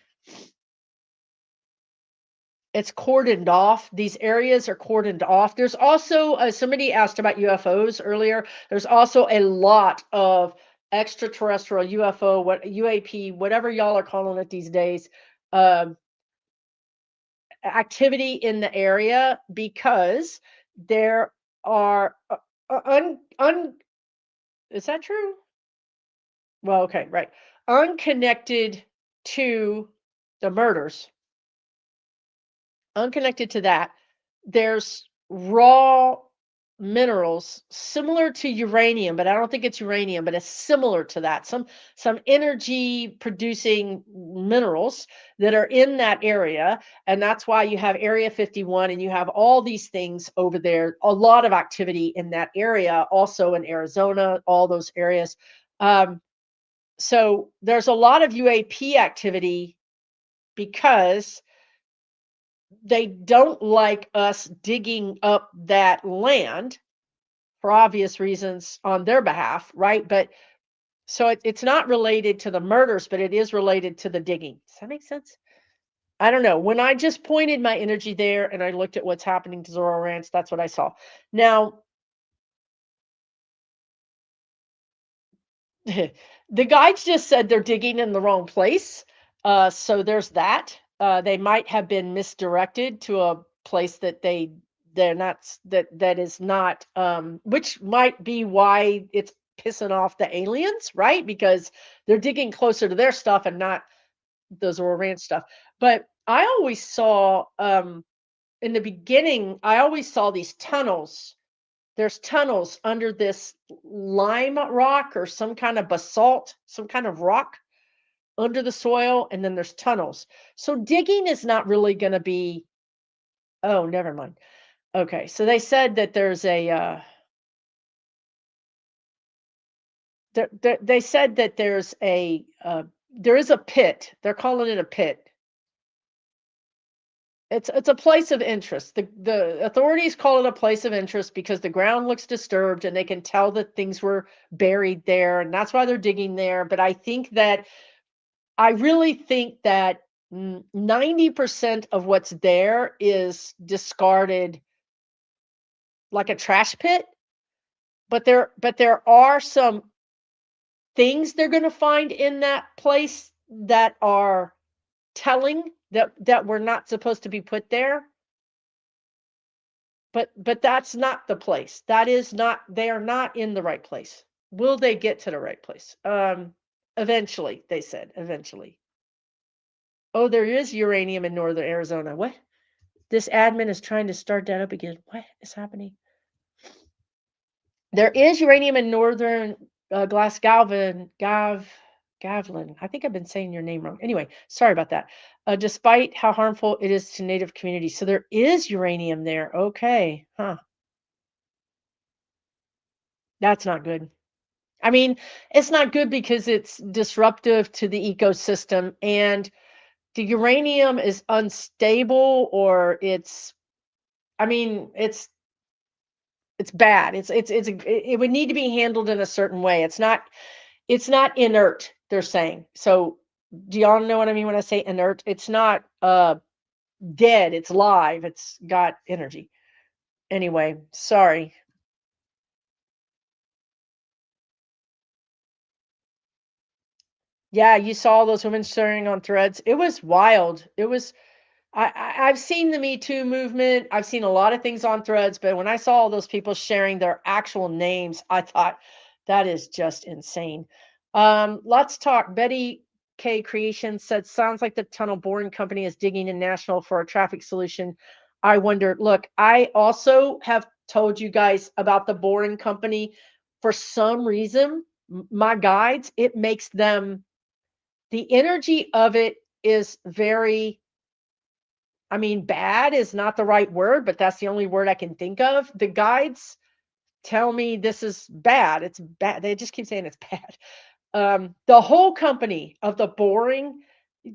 S1: it's cordoned off. These areas are cordoned off. There's also somebody asked about UFOs earlier. There's also a lot of extraterrestrial UFO, what UAP, whatever y'all are calling it these days, um, activity in the area because there are is that true? Well, okay, right. Unconnected to the murders, unconnected to that, there's raw minerals similar to uranium, but I don't think it's uranium, but it's similar to that. Some energy producing minerals that are in that area, and that's why you have Area 51 and you have all these things over there. A lot of activity in that area, also in Arizona, all those areas. Um, so there's a lot of UAP activity because they don't like us digging up that land for obvious reasons on their behalf, right? But so it's not related to the murders, but it is related to the digging. Does that make sense? I don't know. When I just pointed my energy there and I looked at what's happening to Zorro Ranch, that's what I saw. Now, the guides just said they're digging in the wrong place. So there's that. They might have been misdirected to a place that they're not that is not which might be why it's pissing off the aliens, right? Because they're digging closer to their stuff and not the Zorro Ranch stuff. But I always saw in the beginning, I always saw these tunnels. There's tunnels under this lime rock or some kind of basalt, some kind of rock under the soil, and then there's tunnels. So digging is not really going to be. Oh, never mind. Okay, so they said that there's a. They said that there's a. There is a pit. They're calling it a pit. It's a place of interest. The authorities call it a place of interest because the ground looks disturbed and they can tell that things were buried there, and that's why they're digging there. But I really think that 90% of what's there is discarded like a trash pit, but there are some things they're going to find in that place that are telling that we're not supposed to be put there. But that's not the place. That is not they are not in the right place. Will they get to the right place? Eventually, they said, eventually. Oh, there is uranium in northern Arizona. What? This admin is trying to start that up again. What is happening? There is uranium in northern Gavlin. I think I've been saying your name wrong. Anyway, sorry about that. Despite how harmful it is to native communities. So there is uranium there. Okay. Huh. That's not good. I mean, it's not good because it's disruptive to the ecosystem and the uranium is unstable or I mean, it's bad. It would need to be handled in a certain way. It's not inert, they're saying. So do y'all know what I mean when I say inert? It's not dead, it's live. It's got energy. Anyway, sorry. Yeah, you saw those women sharing on threads. It was wild. I've seen the Me Too movement. I've seen a lot of things on threads, but when I saw all those people sharing their actual names, I thought that is just insane. Let's talk. Betty K Creation said, sounds like the tunnel boring company is digging in Nashville for a traffic solution. I wonder, look, I also have told you guys about the boring company. For some reason, my guides, it makes them, the energy of it is very, I mean, bad is not the right word, but that's the only word I can think of. The guides tell me this is bad. It's bad. They just keep saying it's bad. The whole company of the boring,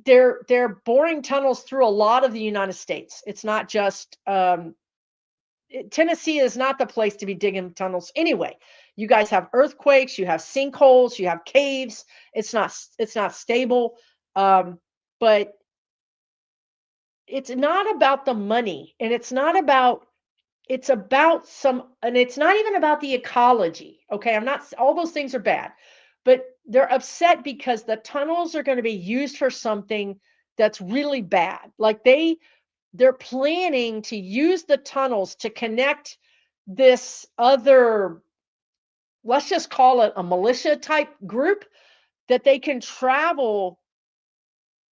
S1: they're boring tunnels through a lot of the United States. It's not just Tennessee is not the place to be digging tunnels anyway. You guys have earthquakes, you have sinkholes, you have caves. It's not stable. But it's not about the money, and it's about and it's not even about the ecology. Okay, I'm not, all those things are bad, but they're upset because the tunnels are going to be used for something that's really bad. Like they're planning to use the tunnels to connect this other, let's just call it a militia type group, that they can travel,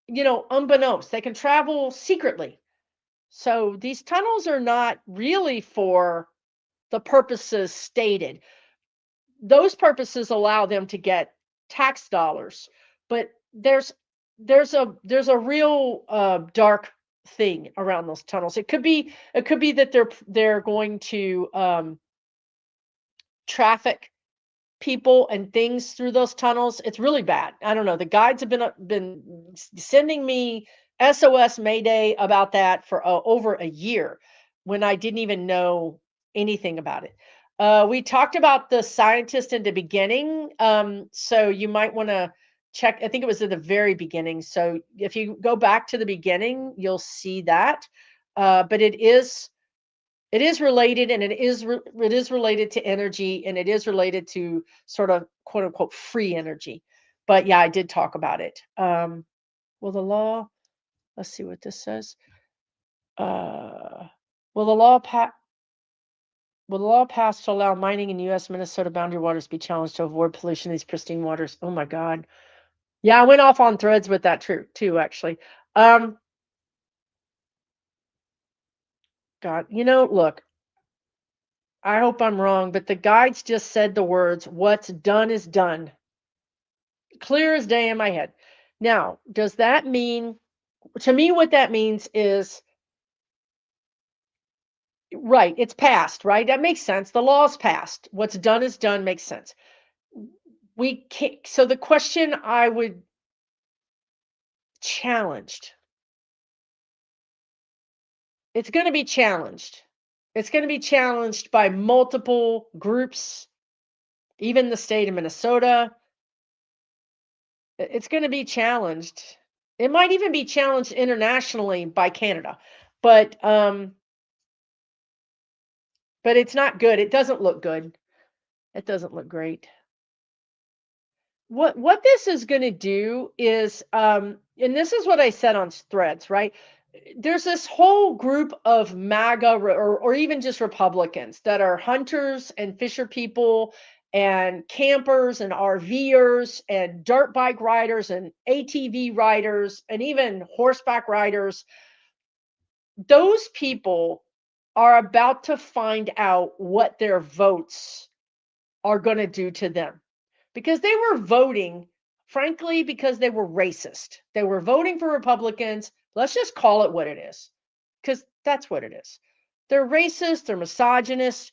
S1: unbeknownst, they can travel secretly. So these tunnels are not really for the purposes stated. Those purposes allow them to get tax dollars, but there's a real dark thing around those tunnels. It could be that they're going to traffic people and things through those tunnels. It's really bad. I don't know. The guides have been sending me SOS Mayday about that for over a year, when I didn't even know anything about it. We talked about the scientist in the beginning, so you might want to check. I think it was at the very beginning. So if you go back to the beginning, you'll see that. But it is related, and it is related to energy, and it is related to sort of quote unquote free energy. But yeah, I did talk about it. Will the law, let's see what this says. Uh, will the law pass? Will the law pass to allow mining in U.S. Minnesota boundary waters be challenged to avoid pollution of these pristine waters? Oh my God. Yeah, I went off on threads with that too, actually. God, look, I hope I'm wrong, but the guides just said the words, what's done is done. Clear as day in my head. Now, does that mean, to me, what that means is, right, it's passed, right? That makes sense. The law's passed. What's done is done makes sense. We can't, so the question I would challenged, it's going to be challenged. It's going to be challenged by multiple groups, even the state of Minnesota. It's going to be challenged. It might even be challenged internationally by Canada. But it's not good. It doesn't look good. It doesn't look great. What this is going to do is, and this is what I said on threads, right? There's this whole group of MAGA, or even just Republicans, that are hunters and fisher people and campers and RVers and dirt bike riders and ATV riders and even horseback riders. Those people are about to find out what their votes are going to do to them, because they were voting, frankly, because they were racist. They were voting for Republicans. Let's just call it what it is, because that's what it is. They're racist, they're misogynist,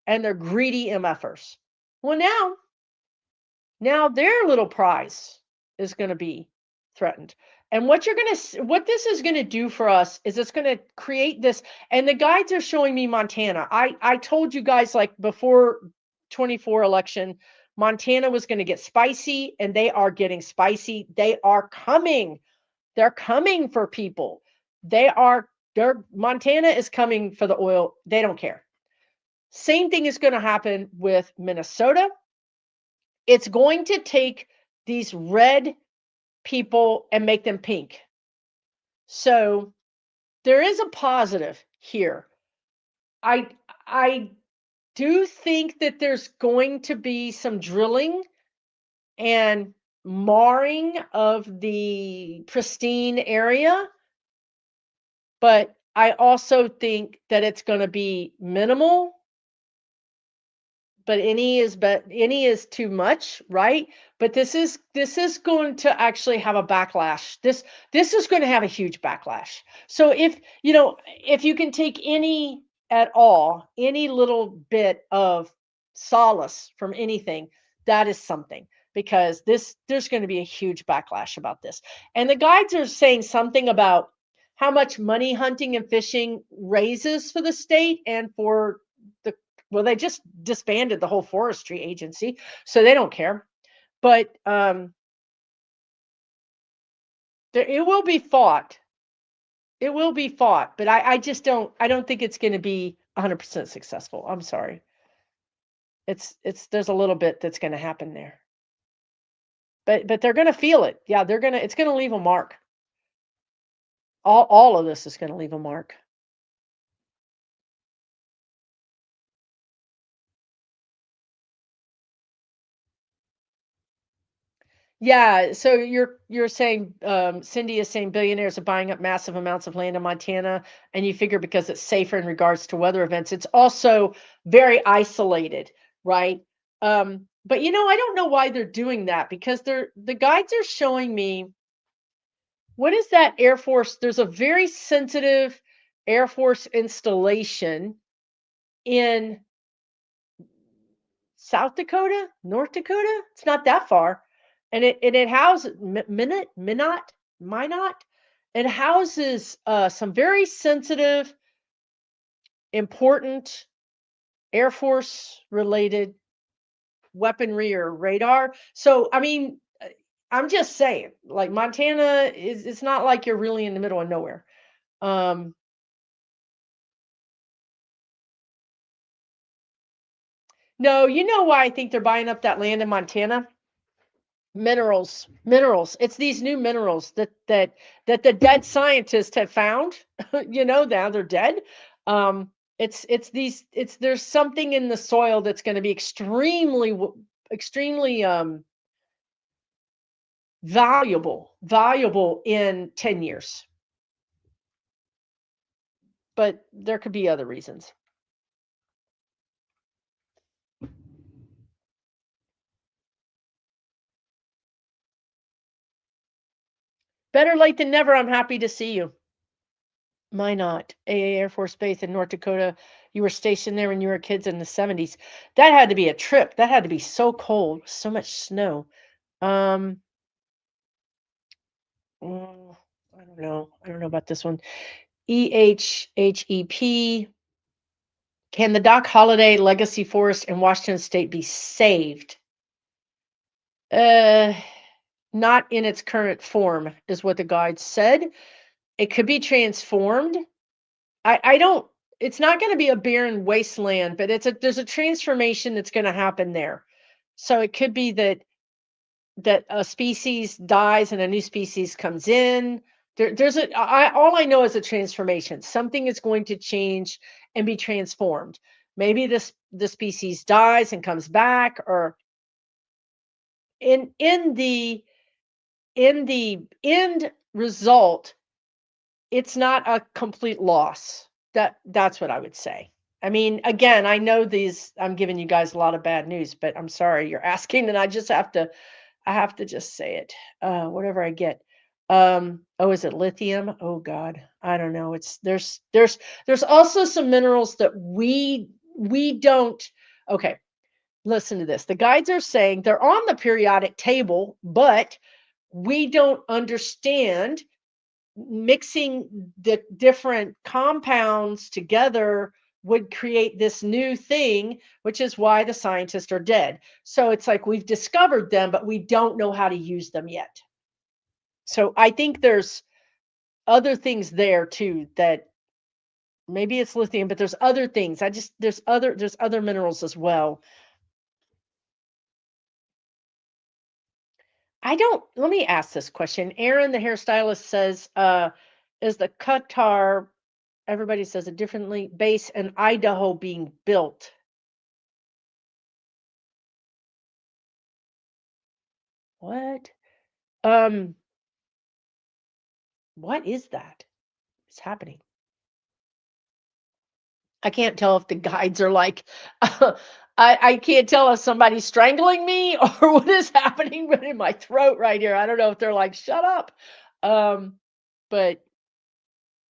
S1: and they're greedy MFers. Well, now their little prize is going to be threatened. And what this is going to do for us is it's going to create this. And the guides are showing me Montana. I told you guys, like, before 24 election, Montana was going to get spicy, and they are getting spicy. They are coming. They're coming for people. Montana is coming for the oil. They don't care. Same thing is going to happen with Minnesota. It's going to take these red people and make them pink. So there is a positive here. I do think that there's going to be some drilling and marring of the pristine area, but I also think that it's going to be minimal. But any is too much, right? But this is going to actually have a backlash. This is going to have a huge backlash. So if you can take any at all, any little bit of solace from anything, that is something, because there's going to be a huge backlash about this. And the guides are saying something about how much money hunting and fishing raises for the state and for the, well, they just disbanded the whole forestry agency, so they don't care. But it will be fought. It will be fought, but I just don't think it's going to be 100% successful. I'm sorry. There's a little bit that's going to happen there. But they're going to feel it. Yeah, it's going to leave a mark. All of this is going to leave a mark. Yeah, so you're saying Cindy is saying billionaires are buying up massive amounts of land in Montana, and you figure because it's safer in regards to weather events, it's also very isolated, right? But I don't know why they're doing that because the guides are showing me what is that Air Force? There's a very sensitive Air Force installation in South Dakota, North Dakota. It's not that far, and it houses Minot. It houses some very sensitive, important Air Force related weaponry or radar. So I mean, I'm just saying, like Montana is. It's not like you're really in the middle of nowhere. Um, no, you know why I think they're buying up that land in Montana? Minerals. It's these new minerals that the dead scientists have found. Now they're dead. It's there's something in the soil that's going to be extremely valuable in 10 years. But there could be other reasons. Better late than never. I'm happy to see you. Minot, AA Air Force Base in North Dakota. You were stationed there when you were kids in the 70s. That had to be a trip. That had to be so cold, so much snow. Um, I don't know. I don't know about this one. EHHEP. Can the Doc Holliday Legacy Forest in Washington State be saved? Uh, Not in its current form, is what the guide said. It could be transformed. I don't. It's not going to be a barren wasteland, but there's a transformation that's going to happen there. So it could be that a species dies and a new species comes in. All I know is a transformation. Something is going to change and be transformed. Maybe the species dies and comes back, or in the end result, it's not a complete loss. That's what I would say. I mean, again, I know I'm giving you guys a lot of bad news, but I'm sorry you're asking, and I have to just say it. Whatever I get. Oh, is it lithium? Oh God, I don't know. There's also some minerals that we don't. Okay, listen to this. The guides are saying they're on the periodic table, but we don't understand mixing the different compounds together would create this new thing, which is why the scientists are dead. So it's like we've discovered them, but we don't know how to use them yet. So I think there's other things there too that maybe it's lithium, but there's other things. There's other minerals as well. Let me ask this question. Aaron, the hairstylist, says, is the Qatar, everybody says it differently, base in Idaho being built? What? Um, what is that? It's happening. I can't tell if the guides are like, I can't tell if somebody's strangling me or what is happening, but in my throat right here. I don't know if they're like, shut up. Um, but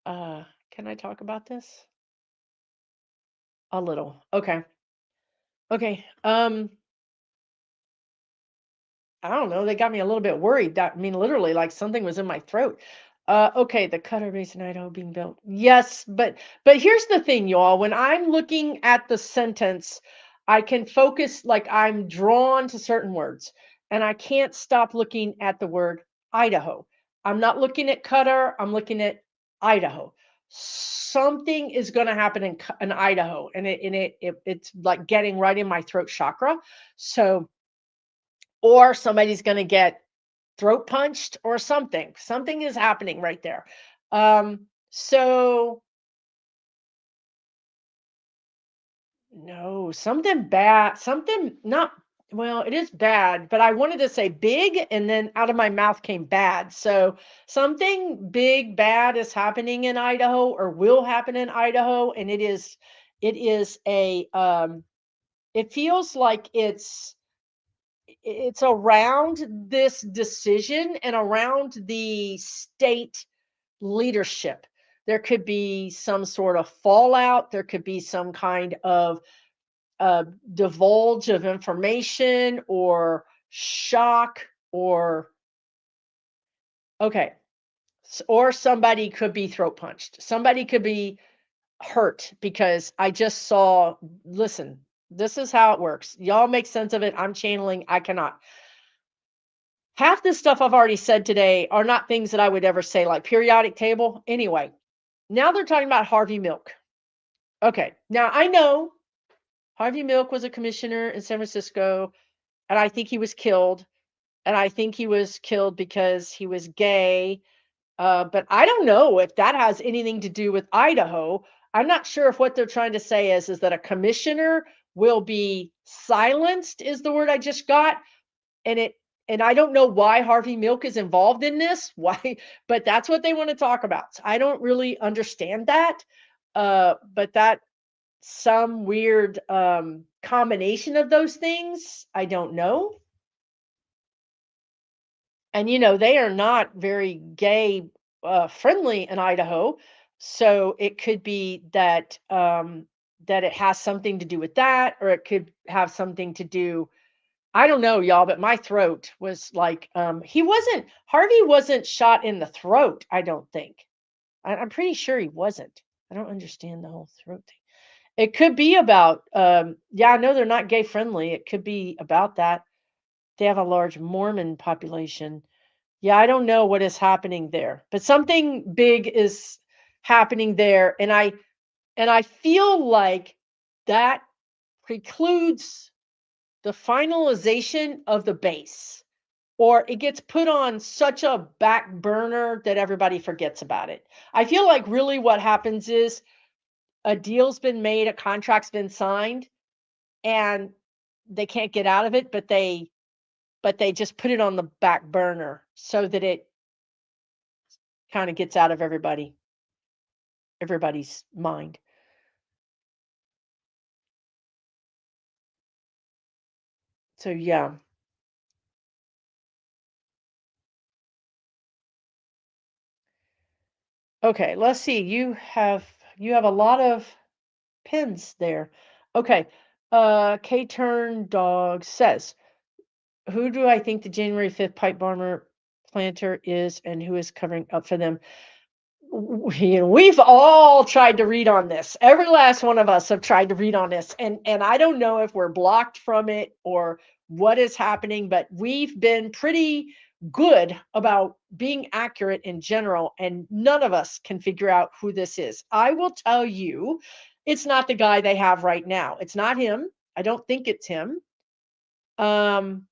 S1: uh, can I talk about this? A little. Okay. Okay. I don't know. They got me a little bit worried. I mean, literally, like something was in my throat. Okay, the Cutter base in Idaho being built. Yes, but here's the thing, y'all. When I'm looking at the sentence, I can focus, like I'm drawn to certain words, and I can't stop looking at the word Idaho. I'm not looking at Cutter. I'm looking at Idaho. Something is going to happen in Idaho, and it's like getting right in my throat chakra. So, or somebody's going to get throat punched or something. Something is happening right there. So no, something bad, something not, well, it is bad, but I wanted to say big and then out of my mouth came bad. So something big, bad is happening in Idaho or will happen in Idaho. And it is it feels like it's around this decision and around the state leadership. There could be some sort of fallout. There could be some kind of divulge of information or shock or, okay, or somebody could be throat punched. Somebody could be hurt because I just saw, listen, this is how it works. Y'all make sense of it. I'm channeling. I cannot. Half the stuff I've already said today are not things that I would ever say, like periodic table. Anyway, now they're talking about Harvey Milk. Okay, now I know Harvey Milk was a commissioner in San Francisco, and I think he was killed. And I think he was killed because he was gay. But I don't know if that has anything to do with Idaho. I'm not sure if what they're trying to say is that a commissioner will be silenced, is the word I just got. And I don't know why Harvey Milk is involved in this. Why, but that's what they want to talk about. So I don't really understand that. But that some weird combination of those things, I don't know. And they are not very gay friendly in Idaho, so it could be that that it has something to do with that, or it could have something to do. I don't know, y'all, but my throat was like Harvey wasn't shot in the throat. I don't think. I'm pretty sure he wasn't. I don't understand the whole throat thing. It could be about yeah, I know they're not gay friendly. It could be about that. They have a large Mormon population. Yeah, I don't know what is happening there, but something big is happening there, and I feel like that precludes the finalization of the base, or it gets put on such a back burner that everybody forgets about it. I feel like really what happens is a deal's been made, a contract's been signed, and they can't get out of it, but they just put it on the back burner so that it kind of gets out of everybody's mind. So yeah. Okay, let's see. You have a lot of pins there. Okay. K Turn Dog says, who do I think the January 5th pipe bomber planter is and who is covering up for them? We've all tried to read on this. Every last one of us have tried to read on this, and I don't know if we're blocked from it or what is happening, but we've been pretty good about being accurate in general, and none of us can figure out who this is. I will tell you, it's not the guy they have right now. It's not him. I don't think it's him. Um,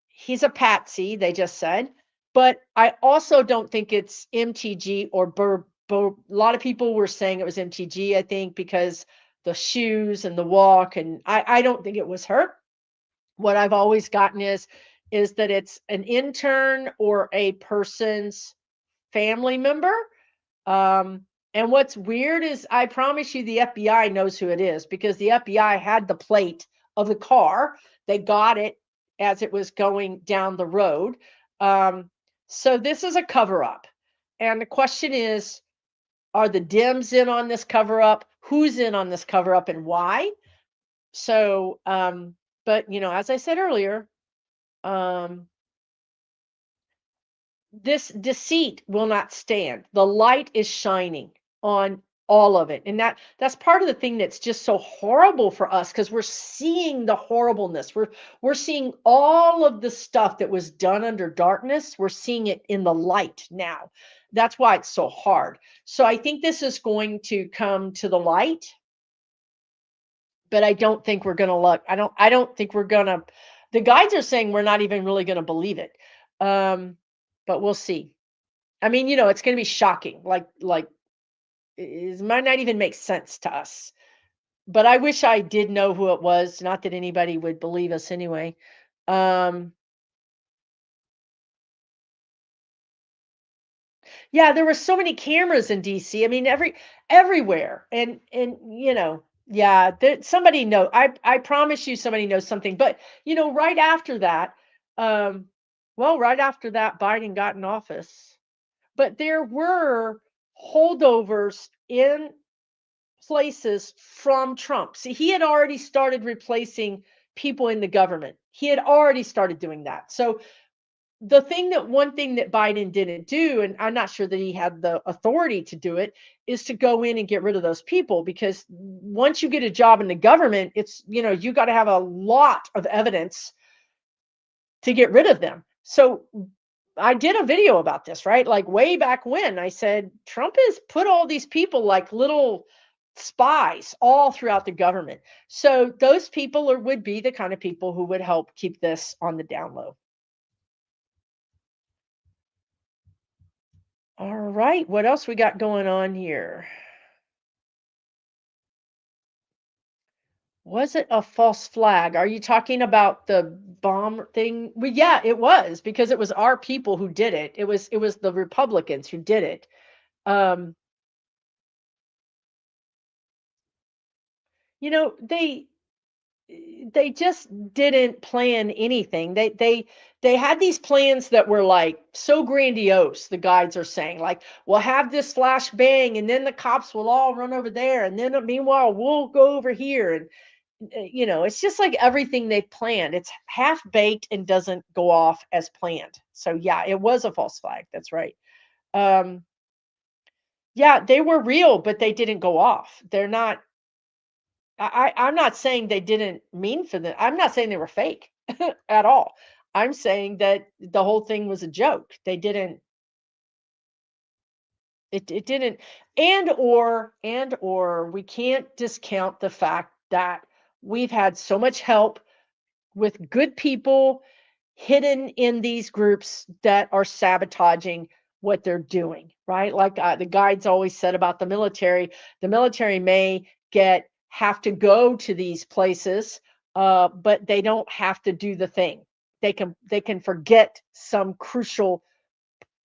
S1: he's a patsy, they just said. But I also don't think it's MTG or A lot of people were saying it was MTG, I think, because the shoes and the walk. And I don't think it was her. What I've always gotten is that it's an intern or a person's family member. And what's weird is I promise you the FBI knows who it is because the FBI had the plate of the car. They got it as it was going down the road. So this is a cover up. And the question is, are the Dems in on this cover up? Who's in on this cover up and why? So, but as I said earlier, um, this deceit will not stand. The light is shining on all of it. And that's part of the thing that's just so horrible for us because we're seeing the horribleness. We're seeing all of the stuff that was done under darkness. We're seeing it in the light now. That's why it's so hard. So I think this is going to come to the light, but I don't think we're going to look. I don't think we're going to the guides are saying we're not even really going to believe it. Um but we'll see. I mean, it's going to be shocking. Like it might not even make sense to us. But I wish I did know who it was, not that anybody would believe us anyway. Um, yeah, there were so many cameras in DC. I mean, everywhere. And yeah, somebody know. I promise you somebody knows something. But, right after that, um, well, right after that, Biden got in office. But there were holdovers in places from Trump. See, he had already started replacing people in the government. He had already started doing that. So one thing that Biden didn't do, and I'm not sure that he had the authority to do it, is to go in and get rid of those people because once you get a job in the government, you got to have a lot of evidence to get rid of them. So I did a video about this, right? Like way back when I said Trump has put all these people like little spies all throughout the government. So those people would be the kind of people who would help keep this on the down low. All right, what else we got going on here? Was it a false flag? Are you talking about the bomb thing? Well, yeah, it was because it was our people who did it. It was the Republicans who did it. Um, you know, they just didn't plan anything. They had these plans that were like so grandiose. The guides are saying like, we'll have this flash bang, and then the cops will all run over there, and then meanwhile we'll go over here, and it's just like everything they planned. It's half baked and doesn't go off as planned. So yeah, it was a false flag. That's right. Um, yeah, they were real, but they didn't go off. They're not I'm not saying they didn't mean for them. I'm not saying they were fake at all. I'm saying that the whole thing was a joke. They didn't it didn't and or we can't discount the fact that we've had so much help with good people hidden in these groups that are sabotaging what they're doing, right? Like the guides always said about the military may have to go to these places, but they don't have to do the thing. They can forget some crucial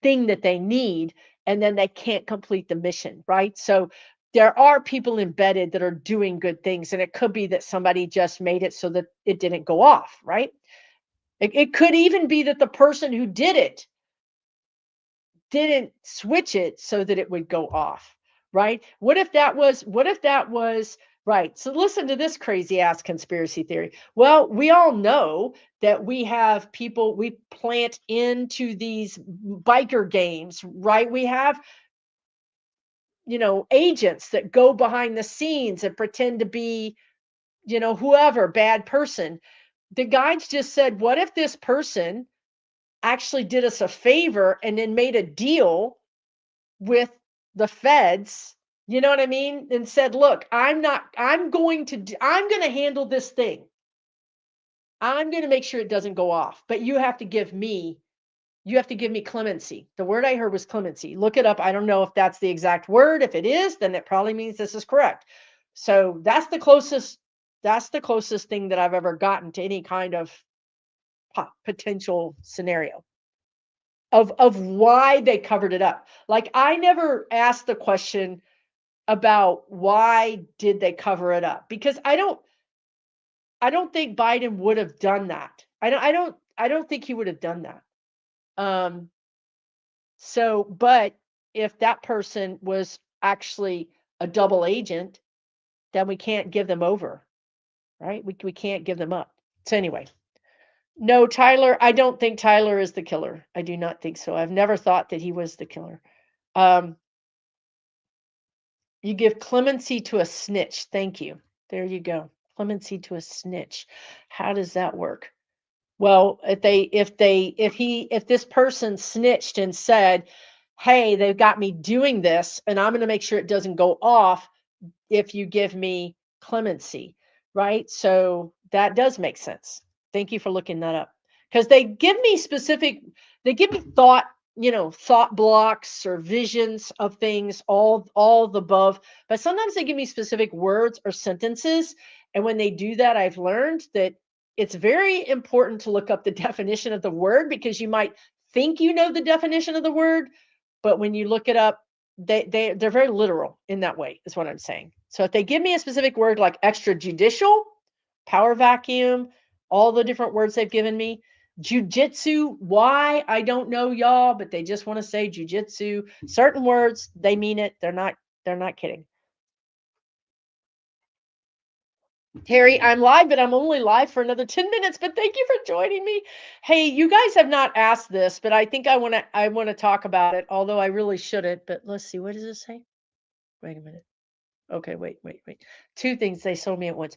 S1: thing that they need, and then they can't complete the mission, right? So there are people embedded that are doing good things, and it could be that somebody just made it so that it didn't go off, right? It could even be that the person who did it didn't switch it so that it would go off, right? What if that was right? So listen to this crazy ass conspiracy theory. Well, we all know that we have people we plant into these biker games, right? We have, agents that go behind the scenes and pretend to be, whoever, bad person. The guides just said, what if this person actually did us a favor and then made a deal with the feds, you know what I mean? And said, "Look, I'm going to handle this thing. I'm going to make sure it doesn't go off, but you have to give me clemency." The word I heard was clemency. Look it up. I don't know if that's the exact word. If it is, then it probably means this is correct. So that's the closest thing that I've ever gotten to any kind of potential scenario of why they covered it up. Like I never asked the question about why did they cover it up, because I don't think Biden would have done that. I don't think he would have done that. Um but if that person was actually a double agent, then we can't give them over, right? We can't give them up. So anyway, no, I don't think Tyler is the killer. I do not think so. I've never thought that he was the killer. Um You give clemency to a snitch. Thank you. There you go. Clemency to a snitch. How does that work? Well, if this person snitched and said, "Hey, they've got me doing this, and I'm going to make sure it doesn't go off if you give me clemency," right? So that does make sense. Thank you for looking that up. Because they give me thought, thought blocks or visions of things, all the above. But sometimes they give me specific words or sentences. And when they do that, I've learned that it's very important to look up the definition of the word, because you might think you know the definition of the word, but when you look it up, they're very literal in that way, is what I'm saying. So if they give me a specific word like extrajudicial, power vacuum, all the different words they've given me, jujitsu, why I don't know, y'all, but they just want to say jujitsu. Certain words, they mean it. They're not kidding. Terry, I'm live, but I'm only live for another 10 minutes, but thank you for joining me. Hey, you guys have not asked this, but I think I want to talk about it, although I really shouldn't. But let's see, what does it say? Wait a minute. Okay, wait. Two things they sold me at once.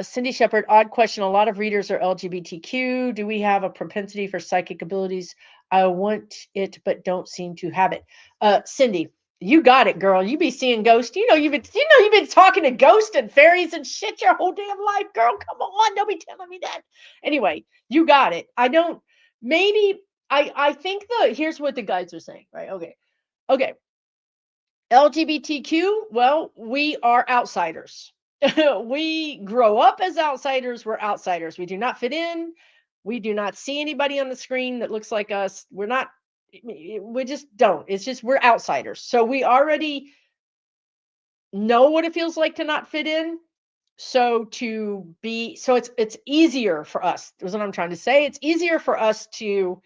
S1: Cindy Shepard, odd question. A lot of readers are LGBTQ. Do we have a propensity for psychic abilities? I want it, but don't seem to have it. Cindy, you got it, girl. You be seeing ghosts. You've been talking to ghosts and fairies and shit your whole damn life, girl. Come on, don't be telling me that. Anyway, you got it. I think here's what the guys are saying, right? Okay. LGBTQ, well, we are outsiders. We grow up as outsiders. We're outsiders. We do not fit in. We do not see anybody on the screen that looks like us. We just don't. It's just we're outsiders. So we already know what it feels like to not fit in. So it's easier for us. Is what I'm trying to say. It's easier for us to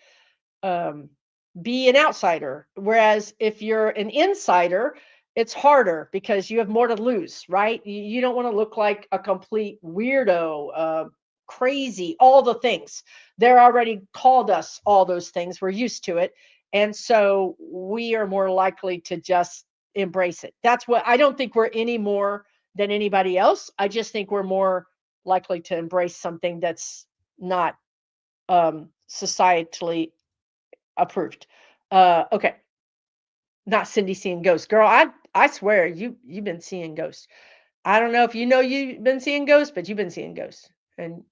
S1: be an outsider. Whereas if you're an insider, it's harder because you have more to lose, right? You don't want to look like a complete weirdo, crazy, all the things. They're already called us all those things. We're used to it. And so we are more likely to just embrace it. That's what I don't think we're any more than anybody else. I just think we're more likely to embrace something that's not societally approved. Okay. Not Cindy seeing ghosts. Girl, I swear you've been seeing ghosts. I don't know if you know you've been seeing ghosts, but you've been seeing ghosts. And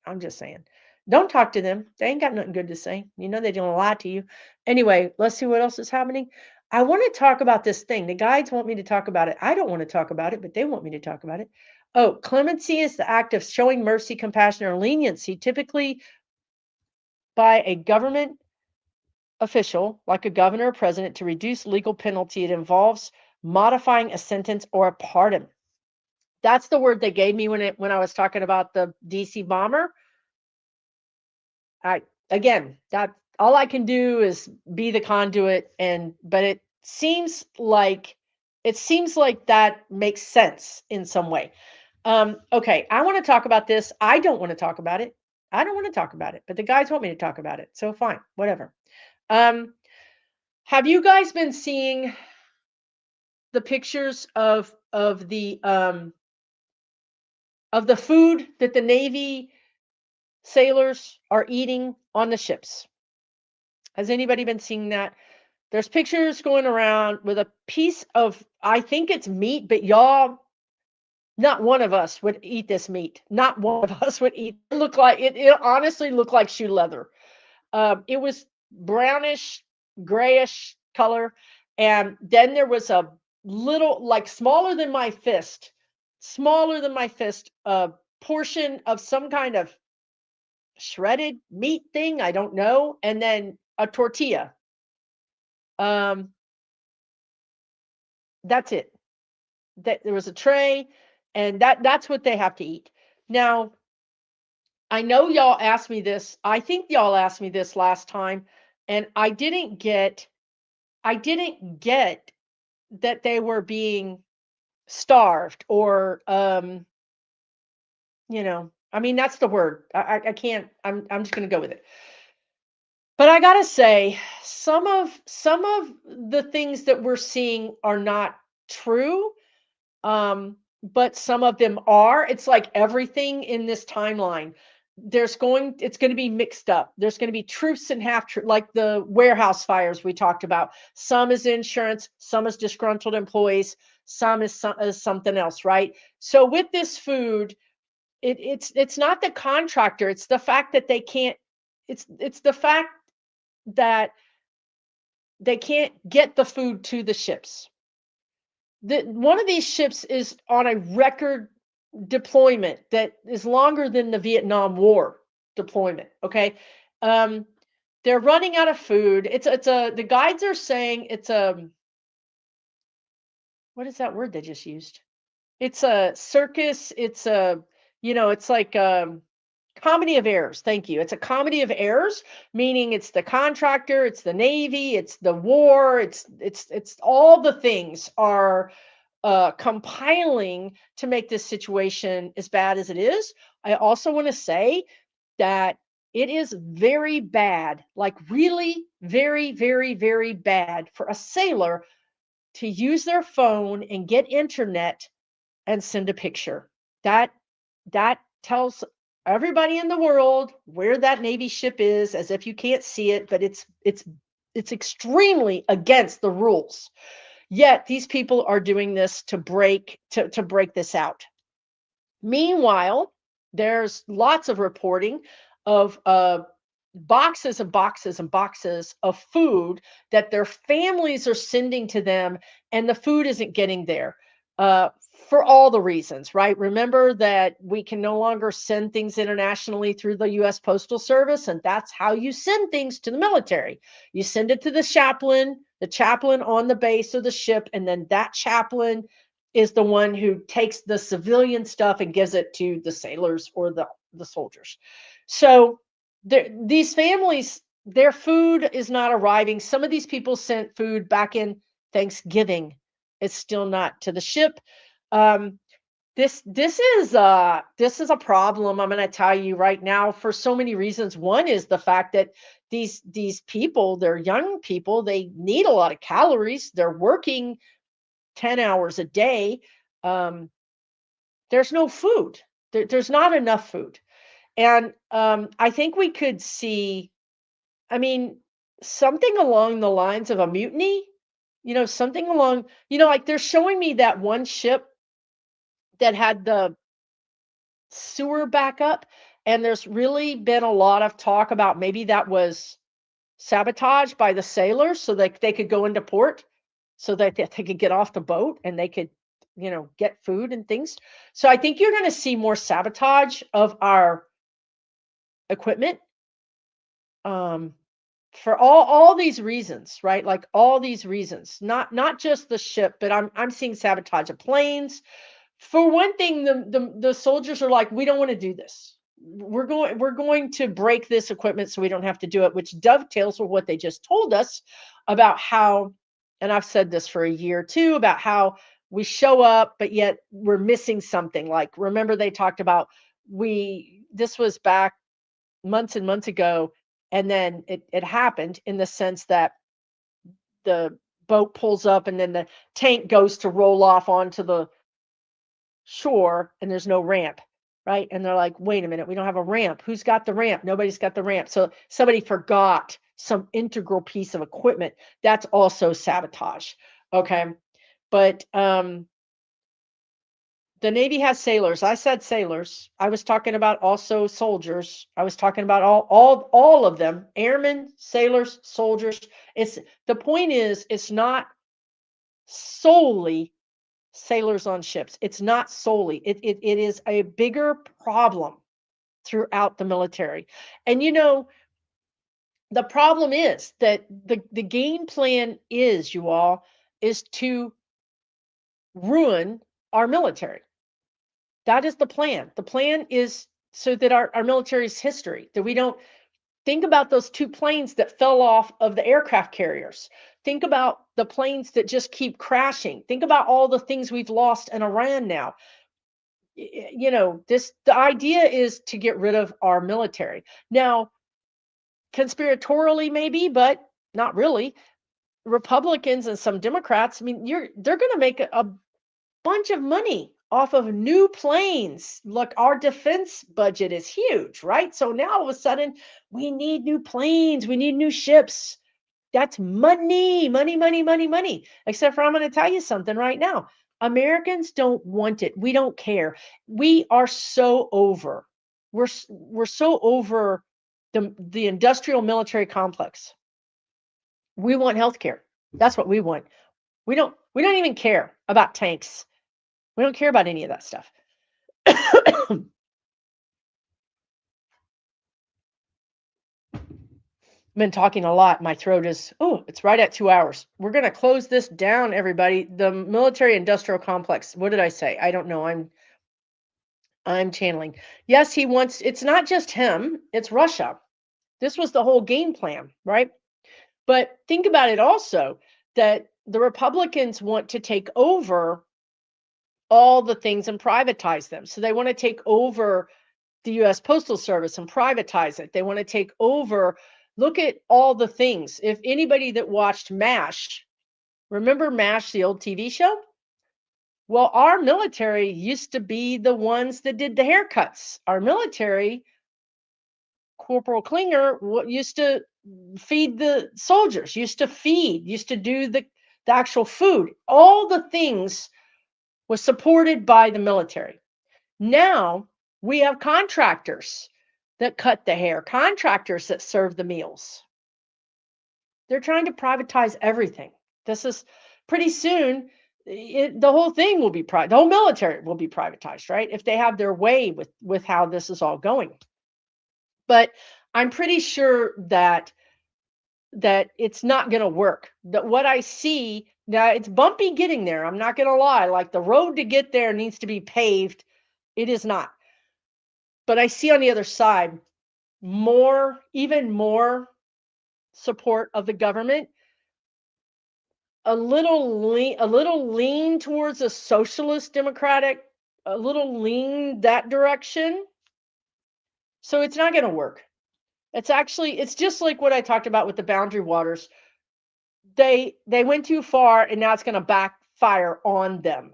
S1: I'm just saying. Don't talk to them. They ain't got nothing good to say. You know they're gonna lie to you. Anyway, let's see what else is happening. I want to talk about this thing. The guides want me to talk about it. I don't want to talk about it, but they want me to talk about it. Oh, clemency is the act of showing mercy, compassion, or leniency, typically by a government official, like a governor or president, to reduce legal penalty. It involves modifying a sentence or a pardon. That's the word they gave me when I was talking about the DC bomber. That all I can do is be the conduit, but it seems like that makes sense in some way. Okay, I want to talk about this. I don't want to talk about it. But the guys want me to talk about it. So fine, whatever. Have you guys been seeing the pictures of the food that the Navy sailors are eating on the ships? Has anybody been seeing that? There's pictures going around with a piece of, I think it's meat, but y'all, not one of us would eat this meat. Not one of us would eat. It honestly looked like shoe leather. It was brownish, grayish color. And then there was a little, like smaller than my fist, portion of some kind of shredded meat thing. I don't know. And then a tortilla. That's it. There was a tray, and that's what they have to eat. Now, I know y'all asked me this. I think y'all asked me this last time, and I didn't get that they were being starved or I mean, that's the word. I can't, I'm just gonna go with it. But I gotta say, some of the things that we're seeing are not true, but some of them are. It's like everything in this timeline. It's going to be mixed up. There's going to be truths and half truths, like the warehouse fires we talked about. Some is insurance, some is disgruntled employees, some is something else, right? So with this food, it's not the contractor. It's the fact that they can't. It's the fact that they can't get the food to the ships. One of these ships is on a record deployment that is longer than the Vietnam War deployment. Okay, um, they're running out of food. The guides are saying it's a, what is that word they just used? It's a circus. It's a, it's like comedy of errors. Thank you. It's a comedy of errors, meaning it's the contractor, it's the Navy, it's the war, it's all the things are compiling to make this situation as bad as it is. I also want to say that it is very bad, like really very, very, very bad for a sailor to use their phone and get internet and send a picture. That that tells everybody in the world where that Navy ship is, as if you can't see it, but it's extremely against the rules. Yet these people are doing this to break this out. Meanwhile, there's lots of reporting of boxes and boxes and boxes of food that their families are sending to them, and the food isn't getting there for all the reasons, right? Remember that we can no longer send things internationally through the US Postal Service, and that's how you send things to the military. You send it to the chaplain on the base of the ship, and then that chaplain is the one who takes the civilian stuff and gives it to the sailors or the soldiers. So these families, their food is not arriving. Some of these people sent food back in Thanksgiving. It's still not to the ship. Um, this is a problem. I'm going to tell you right now for so many reasons. One is the fact that these people, they're young people. They need a lot of calories. They're working 10 hours a day. Um, there's no food. There's not enough food. And I think we could see, I mean, something along the lines of a mutiny, something along, like they're showing me that one ship that had the sewer backup. And there's really been a lot of talk about maybe that was sabotage by the sailors so that they could go into port, so that they could get off the boat and they could, get food and things. So I think you're going to see more sabotage of our equipment. For all these reasons, right? Like all these reasons, not just the ship, but I'm seeing sabotage of planes. For one thing, the soldiers are like, we don't want to do this. We're going to break this equipment so we don't have to do it, which dovetails with what they just told us about how, and I've said this for a year too, about how we show up, but yet we're missing something. Like, remember they talked about this was back months and months ago, and then it happened in the sense that the boat pulls up and then the tank goes to roll off onto the shore and there's no ramp, right? And they're like, wait a minute, we don't have a ramp. Who's got the ramp? Nobody's got the ramp. So somebody forgot some integral piece of equipment. That's also sabotage. Okay. But the Navy has sailors. I said sailors. I was talking about also soldiers. I was talking about all of them, airmen, sailors, soldiers. The point is, it's not solely sailors on ships. It's not solely. It is a bigger problem throughout the military. And the problem is that the game plan is, you all, is to ruin our military. That is the plan. The plan is so that our military's history, that we don't think about those two planes that fell off of the aircraft carriers. Think about the planes that just keep crashing. Think about all the things we've lost in Iran now. The idea is to get rid of our military. Now, conspiratorially maybe, but not really. Republicans and some Democrats, I mean, they're going to make a bunch of money off of new planes. Look, our defense budget is huge, right? So now all of a sudden, we need new planes, we need new ships. That's money, money, money, money, money. Except for I'm going to tell you something right now. Americans don't want it. We don't care. We are so over. We're so over the industrial military complex. We want healthcare. That's what we want. We don't even care about tanks. We don't care about any of that stuff. Been talking a lot. My throat is, oh, it's right at 2 hours. We're going to close this down, everybody. The military industrial complex. What did I say? I don't know. I'm channeling. Yes, he wants, it's not just him, it's Russia. This was the whole game plan, right? But think about it also that the Republicans want to take over all the things and privatize them. So they want to take over the US Postal Service and privatize it. They want to take over. Look at all the things. If anybody that watched MASH, remember MASH, the old TV show? Well, our military used to be the ones that did the haircuts. Our military, Corporal Klinger, used to feed the soldiers, used to do the actual food. All the things was supported by the military. Now we have contractors that cut the hair, contractors that serve the meals. They're trying to privatize everything. This is pretty soon, the whole thing will be the whole military will be privatized, right? If they have their way with how this is all going. But I'm pretty sure that it's not going to work. That what I see now, it's bumpy getting there. I'm not going to lie. Like the road to get there needs to be paved. It is not. But I see on the other side even more support of the government, a little lean towards a socialist democratic, a little lean that direction. So it's not going to work. It's just like what I talked about with the boundary waters. They went too far and now it's going to backfire on them.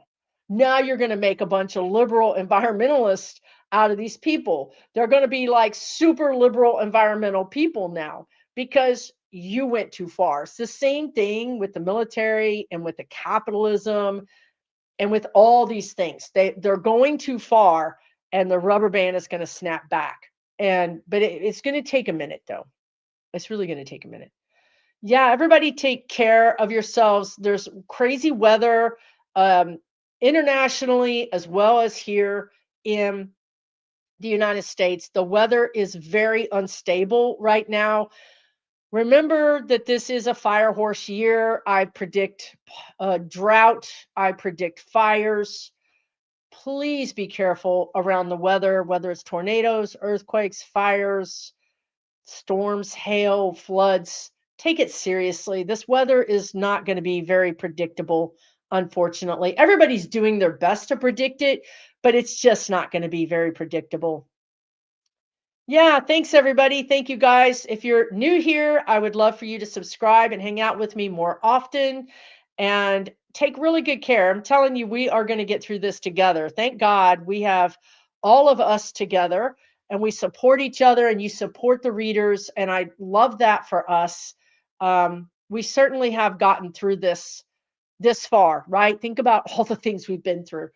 S1: Now you're going to make a bunch of liberal environmentalists out of these people. They're going to be like super liberal environmental people now because you went too far. It's the same thing with the military and with the capitalism and with all these things. They're going too far and the rubber band is going to snap back. But it's going to take a minute though. It's really going to take a minute. Yeah, everybody take care of yourselves. There's crazy weather internationally as well as here in the United States. The weather is very unstable right now. Remember that this is a fire horse year. I predict drought. I predict fires. Please be careful around the weather, whether it's tornadoes, earthquakes, fires, storms, hail, floods. Take it seriously. This weather is not going to be very predictable, unfortunately. Everybody's doing their best to predict it, but it's just not going to be very predictable. Yeah, thanks everybody. Thank you guys. If you're new here, I would love for you to subscribe and hang out with me more often and take really good care. I'm telling you, we are going to get through this together. Thank God we have all of us together and we support each other and you support the readers. And I love that for us. We certainly have gotten through this far, right? Think about all the things we've been through.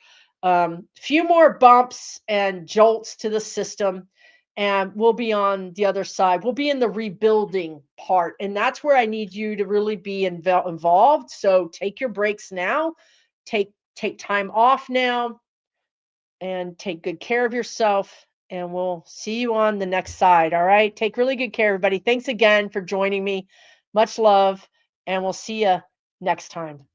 S1: Few more bumps and jolts to the system and we'll be on the other side. We'll be in the rebuilding part. And that's where I need you to really be involved. So take your breaks now, take time off now, and take good care of yourself. And we'll see you on the next side. All right. Take really good care, everybody. Thanks again for joining me. Much love. And we'll see you next time.